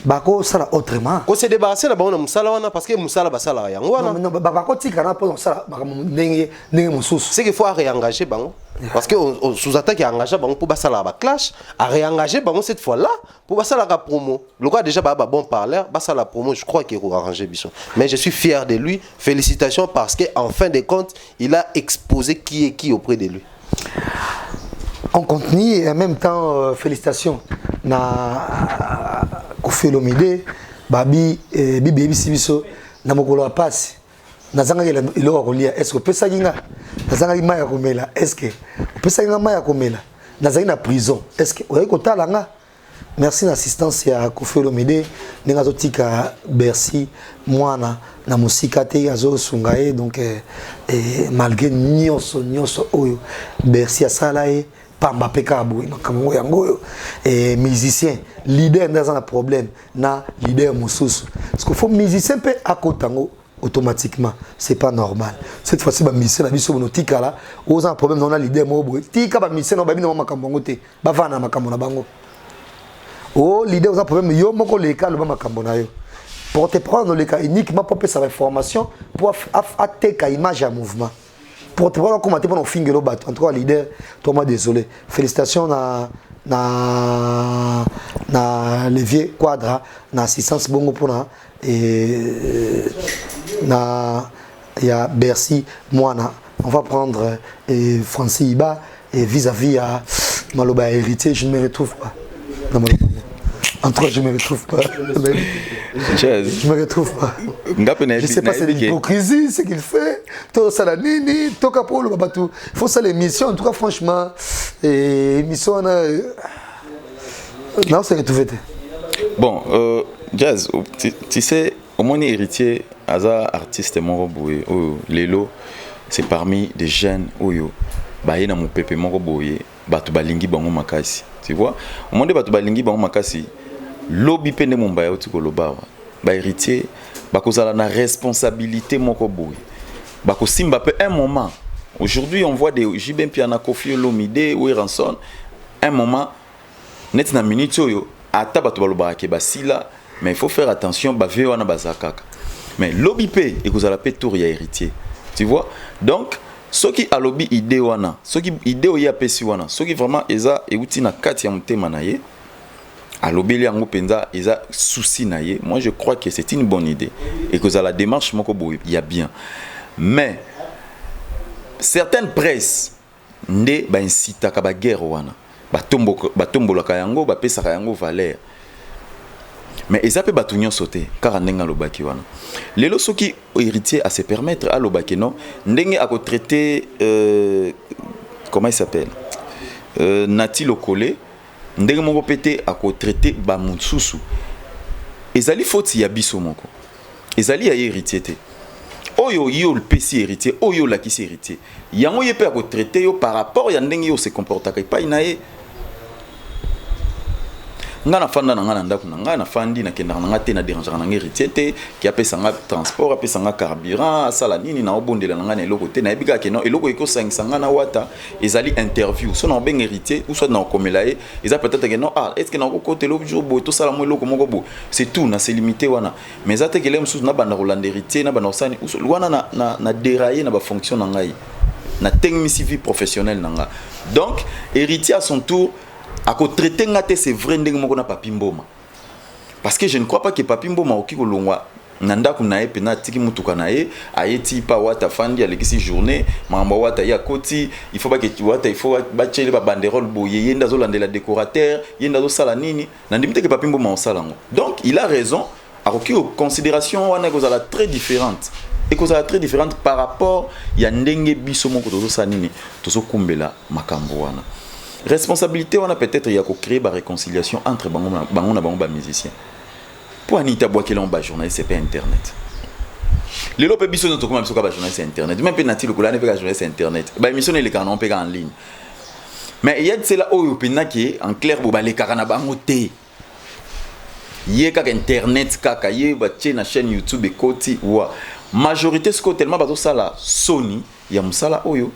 Bako ça autrement. Ko se débarrasser na ba on musala wana parce que musala ba sala yango wana. Non, bako tika na pour ça ba ndenge mususu. C'est qu'il faut réengager bango. Parce que sous-attaque a engagé bango pour basala ba clash, a réengager bango cette fois-là pour basala la promo. Le gars déjà ba bon parleur, basala la promo, je crois qu'il va arranger Bisson. Mais je suis fier de lui. Félicitations parce que en fin de compte, il a exposé qui est qui auprès de lui. On continue et en même temps félicitations na Koffi Olomide, Babi Bibi Sibiso na mokolo passe. Nazanga il aura relié est-ce que pesa kinga nazanga maya komela est-ce que pesa kinga maya komela nazanga na prison est-ce que oyo kotala nga merci l'assistance ya Koffi Olomide ninga zotika Bercy mwana na musika te azo sungaye donc malgré nyonso oyo Bercy asala e pamba peka boy makambo yango et musicien leader dans un problème na leader mususu parce que faut musicien pe akotango automatiquement c'est pas normal cette fois-ci ba musicien na biso bonotika là aux un problème on a leader mo boy tika ba musicien no ba bino makambo ngo te ba vana makambo na bango oh leader aux un problème yo moko leka lo ba makambo na yo pour te prendre le cas uniquement pour faire sa information pour attaquer image à mouvement pour te prendre comment te prendre fingelo bat en tout cas leader toi moi désolé félicitations na Levier Quadra na assistance bongo pour na et na ya Bercy Moana on va prendre Francis Iba et vis-à-vis à Maloba héritier je ne me retrouve pas dans Maloba entre je me retrouve pas je me retrouve pas je sais pas c'est l'hypocrisie ce qu'il fait tout ça la nini tout capot le babatou il faut ça l'émission en tout cas franchement émission non c'est retrouvé bon Jazz tu sais au moins héritier Aza artiste mon boye Lelo c'est parmi des jeunes oyo ba yena mo pepe moko boye batu balingi bango makasi tu vois au monde batu balingi bango makasi lobi pende mon ba yoti ko loba ba héritier ba kozala na responsabilité moko boye ba ko simba pe un moment aujourd'hui on voit des Jibin Piana Koffi Olomide ou Ranson un moment net na minute oyo ata batu baloba ke basila mais il faut faire attention ba ve wana bazakaka mais lobby pe et que ça la tour ya héritier tu vois donc ceux qui a lobby idée wana ceux qui idée ya pesi wana ceux qui vraiment eza euti na kati ya mutema na ye a lobby yango penza eza souci na ye moi je crois que c'est une bonne idée et que ça la démarche moko boy il y a bien mais certaines presse nde ba incita ka ba guerre wana batombola ka yango ba pesa ka yango valeur mais ils appellent batunyon sauter car ndenga lobaki wana lelo soki héritier à se permettre à lobaki non ndenge à traiter comment il s'appelle Nati Lokole ndenge moko pété à traiter ba mutsusu ezali faute ya biso moko ezali ya héritier te oyo yo le PC héritier oyo la ki héritier yango yepé à traiter yo par rapport ya ndenge yo se comporta pa inaye ngana fanda na ngana ndako na ngana fandi na kenda na ngate na déranger na héritier te ki apesa nga transport apesa nga carburant sala nini na obondela na ngana eloko te na ebika ke non eloko eko sangisa ngana wata ezali interview so na ben héritier ou soit na komela e eza peut-être que non ah est-ce que na ko côté l'autre jour bo to sala mo eloko moko bo c'est tout na c'est limité wana mais za te kelem sous na banda Roland héritier na banda osani wana na dérailler na ba fonction na ngai na technique vie professionnelle na nga donc héritier à son tour à traiter ngate c'est vrai ndenge moko na Papi Mboma parce que je ne crois pas que Papi Mboma okiko longwa nanda kuna epe na tiki mutuka na ye ayeti pa wata fandi alekisi journée mamba wata ya koti il faut pas que tu wata il faut ba chele ba banderole boye yenda zo landela décorateur yenda zo sala nini na ndimite que Papi Mboma osala ngo donc il a raison à okiko considération wana ko zala très différente et ko zala très différente par rapport ya ndenge biso moko tozo sa nini tozo kumbela makambo wana responsabilité on a peut-être ya ko créer ba réconciliation entre bango na bango musiciens pour anita boakela on ba journaliste c'est pas internet les lope biso to comme biso ka ba journaliste internet même pe nati le kolane pe ka journaliste internet ba émission les canon pe en ligne mais il y a c'est là oyo penaki en clair bo ba les karana bango té yé kaka internet kaka yé batie na chaîne YouTube et koti wa majorité ce tellement bato sala Sony ya musala oyo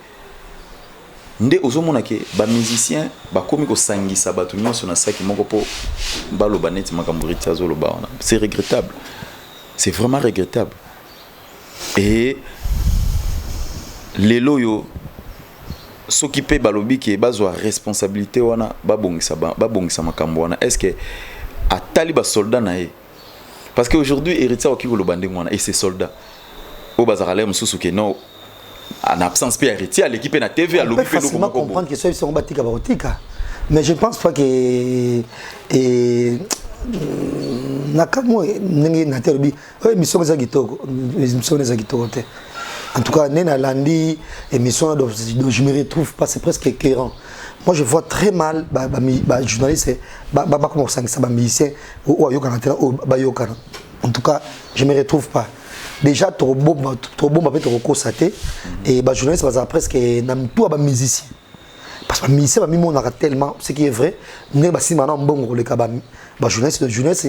nde ozomona ke ba musicien ba komi ko sangisa bato nyonso na saki moko po baloba neti makambo riti azoloba wana c'est regrettable, c'est vraiment regrettable. Et lelo yo soki pe balobi ke bazwa responsabilité wana babongisa makambo wana, est-ce que atali ba soldat na ye parce que aujourd'hui héritier oki koloba ndenge wana et ces soldats o bazarale mususu ke non en absence pe héritier à l'équipe na TV à l'occupé nous comment comprendre que ceux seront batika barotika, mais je pense pas que nakamwe ndenge na terobi mission za kitoko te. En tout cas, Nena Landi, émission dont je me retrouve pas, c'est presque écœurant. Moi, je vois très mal les journalistes, comment ça, musicien, ou en tout cas, je me retrouve pas. Déjà, trop bon, trop constaté, et les journalistes, presque, tout les musiciens. Parce que les musiciens, on a tellement, ce qui est vrai, nous avons bon rôle, les journalistes,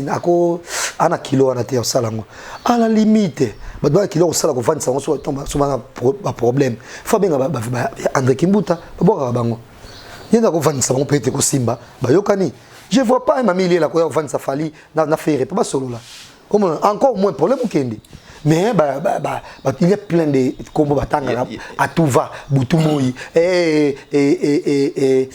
à la kilo à la limite bah kilo au salaire qu'on fait ça on tombe souvent un problème faut bien André Kimbuta bah bango il y a qu'on fait ça on peut être Simba bah yokani je vois pas ma mille là qu'on fait ça fali na faire pas solo là comme encore moins problème au Kendi. Mais il y a plein de combos batanga à tout va Boutumoi et les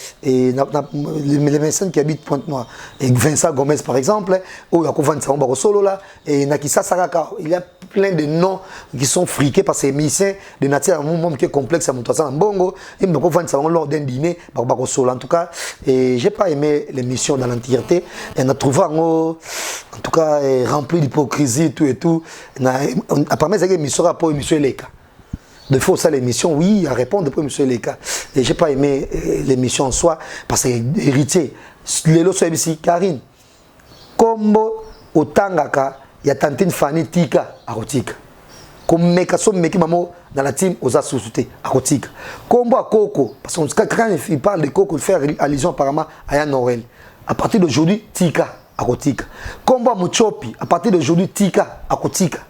médecins qui habitent Pointe-Noire et Vincent Gomez par exemple où il y a qu'on ça on solo là et Nakisa Saraka il y a plein de noms qui sont friqués par ces musiciens de nature un moment qui est complexe à Moutassa Mbongo et me qu'on ça lors d'un dîner par solo en tout cas et j'ai pas aimé l'émission dans l'entièreté et on a trouvé en tout cas rempli d'hypocrisie tout et tout apparemment c'est l'émission pour M. Leka. De fois ça l'émission oui à répondre pour M. Leka et j'ai pas aimé l'émission en soi parce que héritier les lots ici Karine combo otangaka ya tantine Fanny Tika à Rotika comme mekaso meki mamo dans la team aux associés à Rotika combo à Coco parce que quand il parle de Coco il fait allusion apparemment à Yann Noël à partir d'aujourd'hui Tika à Rotika combo à Muchopi à partir d'aujourd'hui Tika à Rotika.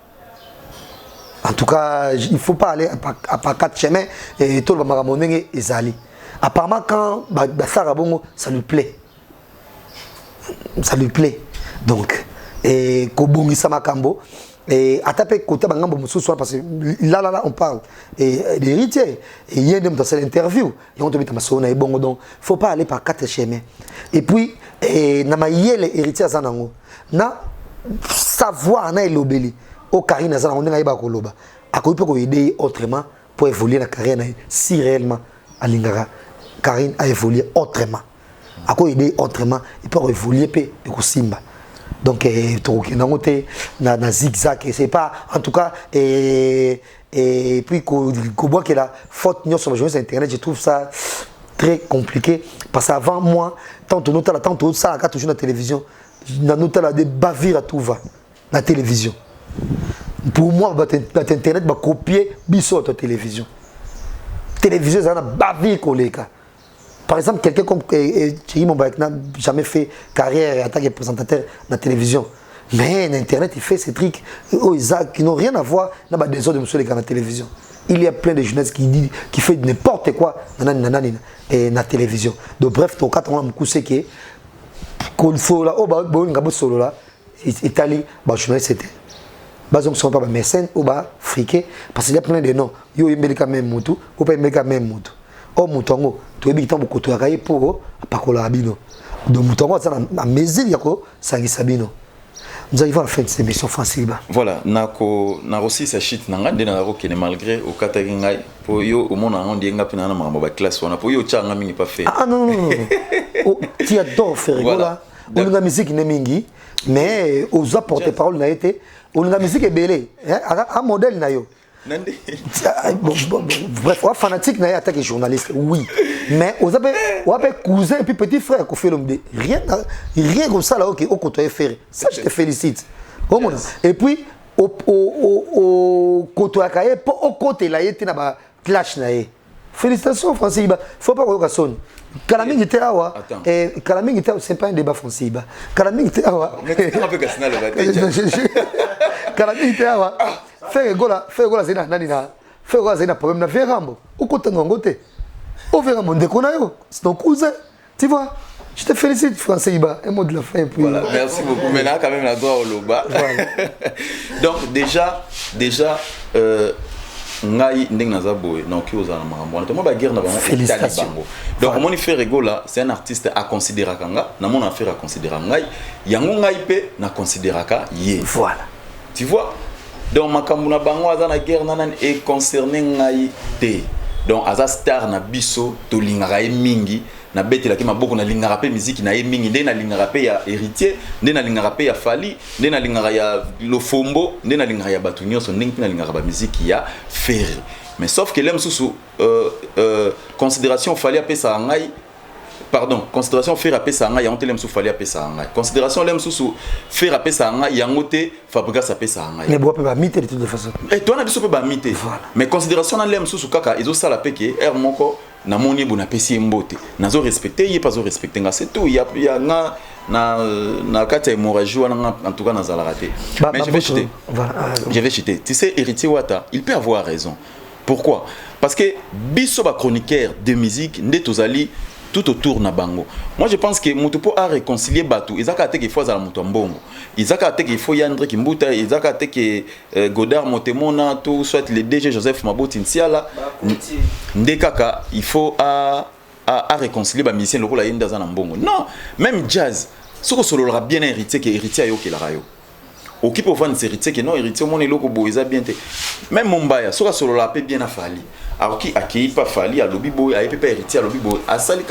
En tout cas, il ne faut pas aller à pas quatre chemins et tout le monde est allé. Apparemment, quand Sarah Bongo, ça lui plaît. Ça lui plaît. Donc, et Kobongi Samakambo, et à taper côté Bangambo Moussou, parce que là, on parle d'héritier. Et il y a dans cette interview, et on te met à Massona et Bongo. Donc, il ne faut pas aller par quatre chemins. Et puis, Namaye les héritiers à Zanango, na savoir, na l'obéli. Au Karine Azana on est pas koloba a ko peut aider autrement pour évoluer la carrière si réellement Alingara Karine a évolué autrement a ko aider autrement et pour évoluer pe ko Simba donc to ki nangote na zigzag et c'est pas en tout cas et puis ko boit que la faute nyo sur les internet je trouve ça très compliqué parce qu'avant moi tantôt ça a toujours la télévision na notala de bavir à tout va la télévision. Pour moi, internet va copier biso ta télévision. Télévision, ça n'a pas vu collègue. Par exemple, quelqu'un comme Thierry Mombaek n'a jamais fait carrière en tant que présentateur de la télévision. Mais l'internet, il fait ces trucs qui n'ont rien à voir avec des autres de la télévision. Il y a plein de journalistes qui font n'importe quoi dans la télévision. Donc bref, ton cas, on a beaucoup ce qui est qu'il faut là, solo là, Italie, journaliste c'était. Bazom sont pas mécènes ou bas friqués parce qu'il y a plein de noms. Yo imbelika même mutu, ou pas imbelika même mutu. Oh mutongo, tu es bitan beaucoup de railler pour pakola abino. Donc mutongo ça na mesure yako sangi sabino. Nous arrivons à la fin de cette émission facile. Voilà, nako aussi sa shit nanga de na rokene malgré au kataringai pour yo au monde on dit ngapi na mama ba classe wana pour yo changa mingi pas fait. Ah non. Tu adores faire voilà. On a musique ne mingi mais aux apporter parole n'a été on a musique est belle un modèle na yo. Bref, on fanatique n'a attaqué journaliste oui mais on appelle cousin et puis petit frère qu'on fait l'homme de rien comme ça là OK au côté faire ça je te félicite et puis au côté à cahier au côté là il était na ba clash na Félicitations, Francis Iba. Faut pas qu'on sonne. Kalaming était awa. Kalaming était, c'est pas un débat, Francis Iba. Kalaming était awa. Kalaming était awa. Fais gola, zena, nanina. Fais gola, zena, problème, na verrambo. Ou côté n'angote. Au verrambo, déconnayo. C'est ton cousin. Tu vois? Je te félicite, Francis Iba. Un mot de la fin. Puis... Voilà, merci beaucoup. Maintenant, quand même, la droit au Loba. Voilà. Donc, déjà, ngai ndeng naza boy na ki ozana makambo to mo ba guerre na bango félicitations donc mon frère Egola c'est un artiste à considérer kanga na mon affaire à considérer ngai yango ngai pe na considérer ka ye voilà tu vois donc makambo na bango azana guerre nanan et concerné ngai te donc aza star na biso to lingaka e mingi na betela ki maboko na lingaka pe musique na ye mingi nde na lingaka pe ya héritier nde na lingaka pe ya Fali nde na lingaka ya Lofombo nde na lingaka ya batu nyonso nde na lingaka ba musique ya Ferry mais sauf que l'aime sous considération Fali apé sa ngai pardon considération Ferry apé sa ngai yango te l'aime sous Fali apé sa ngai considération l'aime sous Ferry apé sa ngai yango te Fabregas apé sa ngai mais bois peut pas miter de toute façon et toi na biso peut pas miter mais considération na l'aime sous kaka ezo sala pe ke moko na moni bona pesi mbote nazo respecter yé pas zo respecter nga c'est tout il y a na kata hémorragie wana en tout cas na zala raté mais je vais chuter tu sais héritier Wata il peut avoir raison pourquoi parce que biso ba chroniqueur de musique nde tozali tout autour na bango moi je pense que mutupo a réconcilier batu ezaka te que fois za mutu mbongo ezaka te que faut Yandre Kimbuta ezaka te que Godard Motemona tout soit le DG Joseph Maboti Nsiala ndekaka il faut à réconcilier ba musicien lokola yenda za na mbongo non même jazz soko solo la bien héritier que héritier ayo ke la rayo okipe vendre héritier que non héritier mon eloko boeza bien te même Mombaya soko solo la pe bien afali alors qui accueille pas Fali à lobibo a pas héritier à lobibo a sali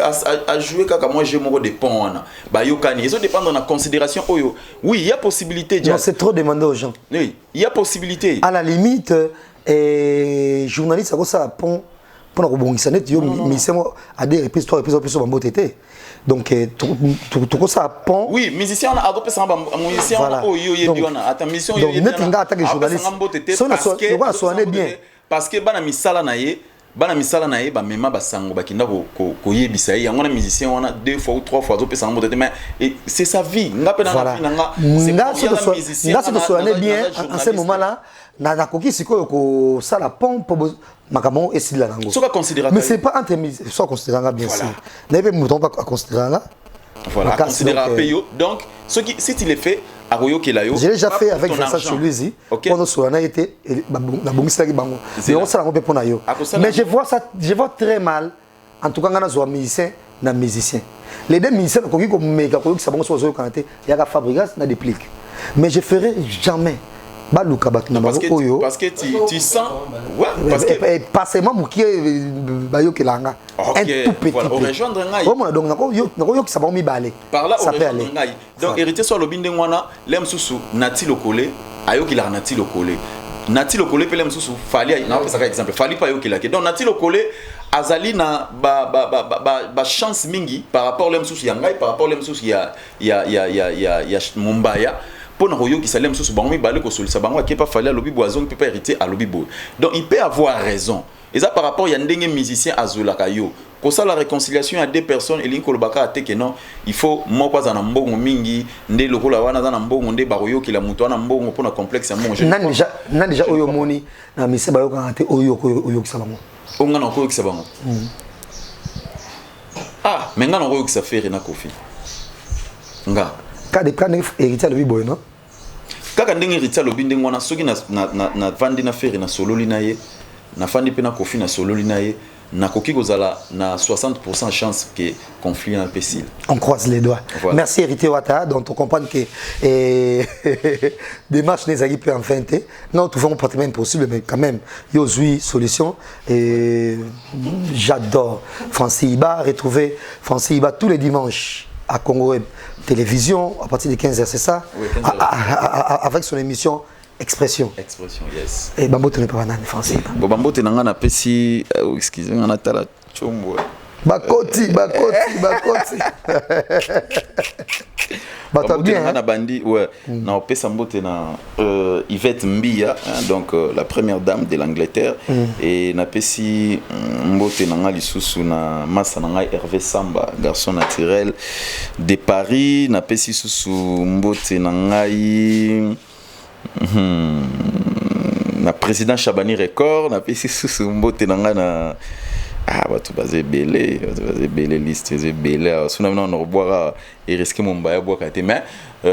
a jouer kaka moi j'ai mon de pont ba yokani ils ont dépendre dans la considération oyo oui il y a possibilité non c'est trop demandé aux gens oui il y a possibilité à la limite journaliste ça ça pont pour rebondir net yo mais c'est moi à des reprises 3 reprises sur mon tété donc tout ça pont oui musicien on a adopté ça musicien oyo yediona attends mission donc net nga attaque journaliste so na bien parce que bana misala na ye ba mema basango bakinda ko yebisa ye yango na musicien wana 2 fois ou 3 fois zo pesa mbote mais c'est sa vie nga pe na vie nanga c'est nga so so bien en ce moment là na koki siko ko sala pompe makamo esila nango so ka considérer mais c'est pas entre so considérer bien sûr n'avez mouton pas considérer là voilà considérer payo donc ce qui si tu le fais à Royo Kelayo j'ai déjà fait avec Vincent Choulouzi pendant ce on a été la bomisa qui bango mais on ça ngombe pona yo mais je vois très mal en tout cas ngana zo musicien na musicien les deux musiciens ko ki ko meka ko ki sa bango so zo kanté ya ka Fabregas na déplique mais je ferai jamais baluka bat na bango oyo parce que tu sens ouais parce que passément muki bayo kelanga un tout petit voilà on rejoindre ngai vraiment donc nako yo ki sa bango mi balé par là on rejoindre ngai donc héritier sur le binde wana lem susu nati lokole ayo ki la nati lokole pe lem susu Fali na pesa exemple Fali pa yo ki la donc nati lokole azali na ba chance mingi par rapport lem susu ya ngai par rapport lem susu ya Mombaya pour nous qui salem sous bango mi balé ko solisa bango qui pas Fali à lobi boison qui peut pas hériter à lobi bo donc il peut avoir raison et ça par rapport ya ndenge musicien azula kayo ko ça la réconciliation à deux personnes et linko lobaka ate que non il faut moi pas na mbongo mingi nde lokola wana za na mbongo nde baroyo ki la muto na mbongo pour na complexe ya monge nan déjà oyo moni na mise bayo ka ate oyo ki sa bango onga na ko ki sa bango ah mais nga na ko ki sa faire na Kofi nga de prendre héritier lobi boy non kaka ndenge héritier lobi ndenge wana soki na vandi na faire na solo linaye na fandi pe na Kofi na solo linaye na koki kozala na 60% chance que conflit un pécile. On croise les doigts. Voilà. Merci héritier Wata donc on comprend que démarche n'est pas enfin té non tout pas même possible mais quand même yo zui solution et j'adore Francis Iba retrouver Francis Iba tous les dimanches à Congo Web Télévision à partir de 15h c'est ça oui, 15h. Avec son émission Expression, yes. Et Bambote n'est pas banane français. Bon Bambote nanga na pesi excusez-moi na tala chombo. Bakoti. Bato bien. Na bandi, ouais. Na opesa mbote na Yvette Mbia, donc la première dame de l'Angleterre, et na pesi mbote na nga lisusu na masa na nga Hervé Samba, garçon naturel de Paris, na pesi susu mbote na ngai na président Chabani Record, na pesi susu mbote na nga na bato baze belé liste baze belé suna na no boire et risquer mon baya boire kate mais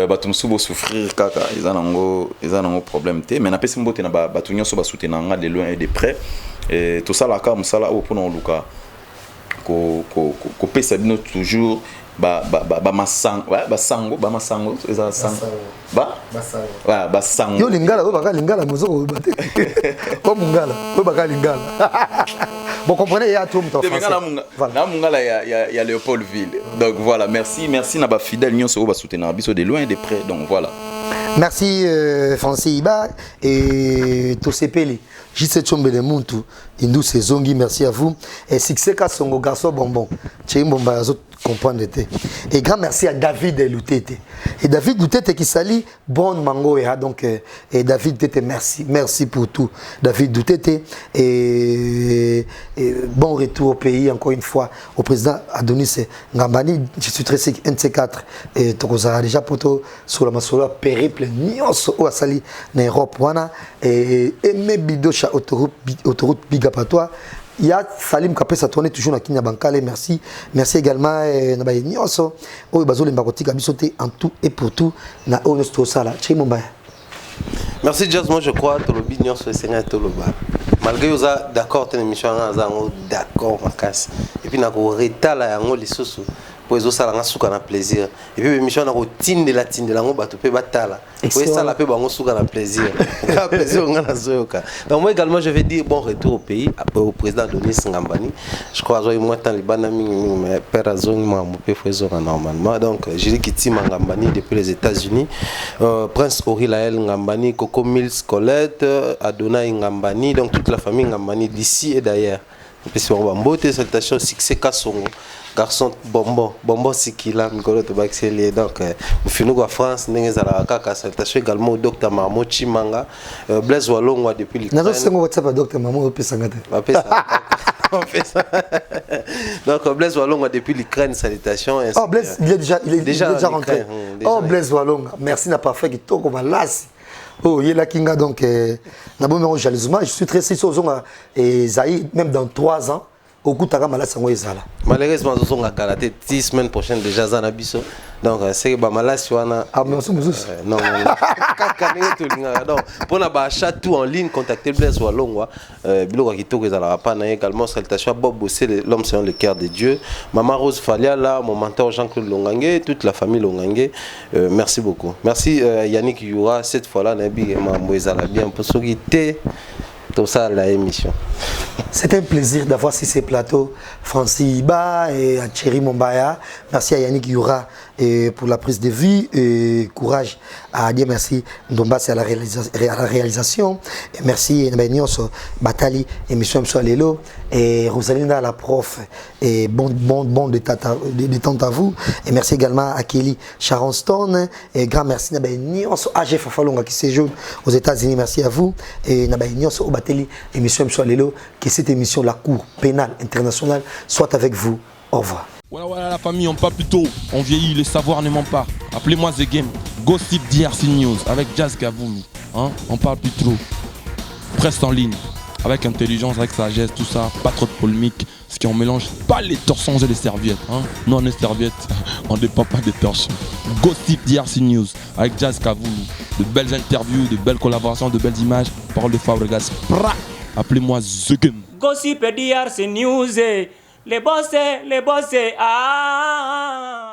bato msubo souffrir kaka ils en ont problème té mais na pesi mbote na bato nyonso ba soutenir nga de loin et de près et tout ça la ka musala o pona luka ko pesa bino toujours masango eza sango yo lingala baka lingala mozoko bate ko mungala baka lingala bon comprenez ya tout mon français na mungala ya Léopoldville donc voilà merci na ba fidèle nyonso o ba soutenir biso de loin et de près donc voilà. Merci Francis Iba et Tosepeli. Juste Chombele Muntu, Indou Sezongi, merci à vous. Et succès Kassongo Garçon Bonbon. Tchimomba Azot comprendre. Et grand merci à David Loutete. Et David Loutete qui salit Bon Mango et donc et David Loutete merci pour tout. David Loutete et bon retour au pays encore une fois au président Adonis Ngambani. Je suis très sick NC4 et Tokoza déjà poto sur la masolo périple nyonso o asali na Europe wana et Mebidocha autoroute big up à toi. Il y a Salim Kapesa tourné toujours na Kinya Bankale, merci également na baye nyonso o bazole mbakotika bisote en tout et pour tout na Onesto Sala Chimomba. Merci Jazz, moi je crois que le bignon sur le Seigneur tout le bas. Malgré vous d'accord ton émission d'accord ma casse et puis na ko reta la yango lisusu pour les autres ça na plaisir et puis émission na routine de la ngo bato pe batala pour ça la pe bango souka na plaisir plaisir on a zoyoka. Donc moi également je vais dire bon retour au pays au président Denis Ngambani. Je crois que moi tant libana mingi mais père azongi moi mo pe faiso normalement donc Jiri Kiti Ngambani depuis les États-Unis, Prince Orilael Ngambani, Coco Mills Colette, Adonai Ngambani, donc toute la famille Ngambani d'ici et d'ailleurs. Et puis on beauté salutation succès Kassongo. Garçon bonbon sikila mikolo to baxeli donc finu ko France ndenge zala kaka salutation également au docteur Mamo Chimanga Blaise Walongwa depuis l'Ukraine. Nazo sengo WhatsApp docteur Mamo pesanga te. On fait ça. Donc Blaise Walongwa depuis l'Ukraine salutation. Oh Blaise il est déjà rentré. Oh Blaise Walongwa merci n'a pas fait qui toko malasi. Oh yela kinga donc na bon jalousement je suis très triste aux et Zaï même dans 3 ans au coup de malheureusement, nous sommes à Karaté 10 semaines prochaines déjà à Nabiso. Donc, c'est que Malaswana. Ah, mais non, pour la tout en ligne, contactez Blaise Walongwa. Bilo Rakito, qui est également salutation à Bob Bossé, l'homme selon le cœur de Dieu. Maman Rose Faliala, mon mentor Jean-Claude Longangue, toute la famille Longangue. Merci beaucoup. Merci Yannick Youra, cette fois-là, Nabi Mamouezala bien pour s'occuper. Tout ça la émission. C'est un plaisir d'avoir sur ces plateaux Francis Iba et à Thierry Mombaya. Merci à Yannick Youra pour la prise de vue et courage à dire merci Ndombasi à la réalisation. Et merci Nabenios Batali émission Lelo et Rosalinda la prof et bon détente à vous. Et merci également à Kelly Sharon Stone et grand merci Nabenios AG Fafalonga qui séjourne aux États-Unis. Merci à vous et Nabenios Batali émission Lelo que cette émission la Cour pénale internationale soit avec vous. Au revoir. Voilà la famille, on parle plus tôt, on vieillit, le savoir ne ment pas. Appelez-moi The Game, Gossip DRC News avec Jazz Gavoulou. Hein? On parle plus trop. Presse en ligne, avec intelligence, avec sagesse, tout ça, pas trop de polémique. Ce qui on mélange pas les torsons et les serviettes. Hein? Nous on est serviettes, on ne dépend pas des torsions. Gossip DRC News avec Jazz Gavoulou. De belles interviews, de belles collaborations, de belles images. Parole de Fabregas. Appelez-moi The Game. Gossip DRC News. Les bossés, ah.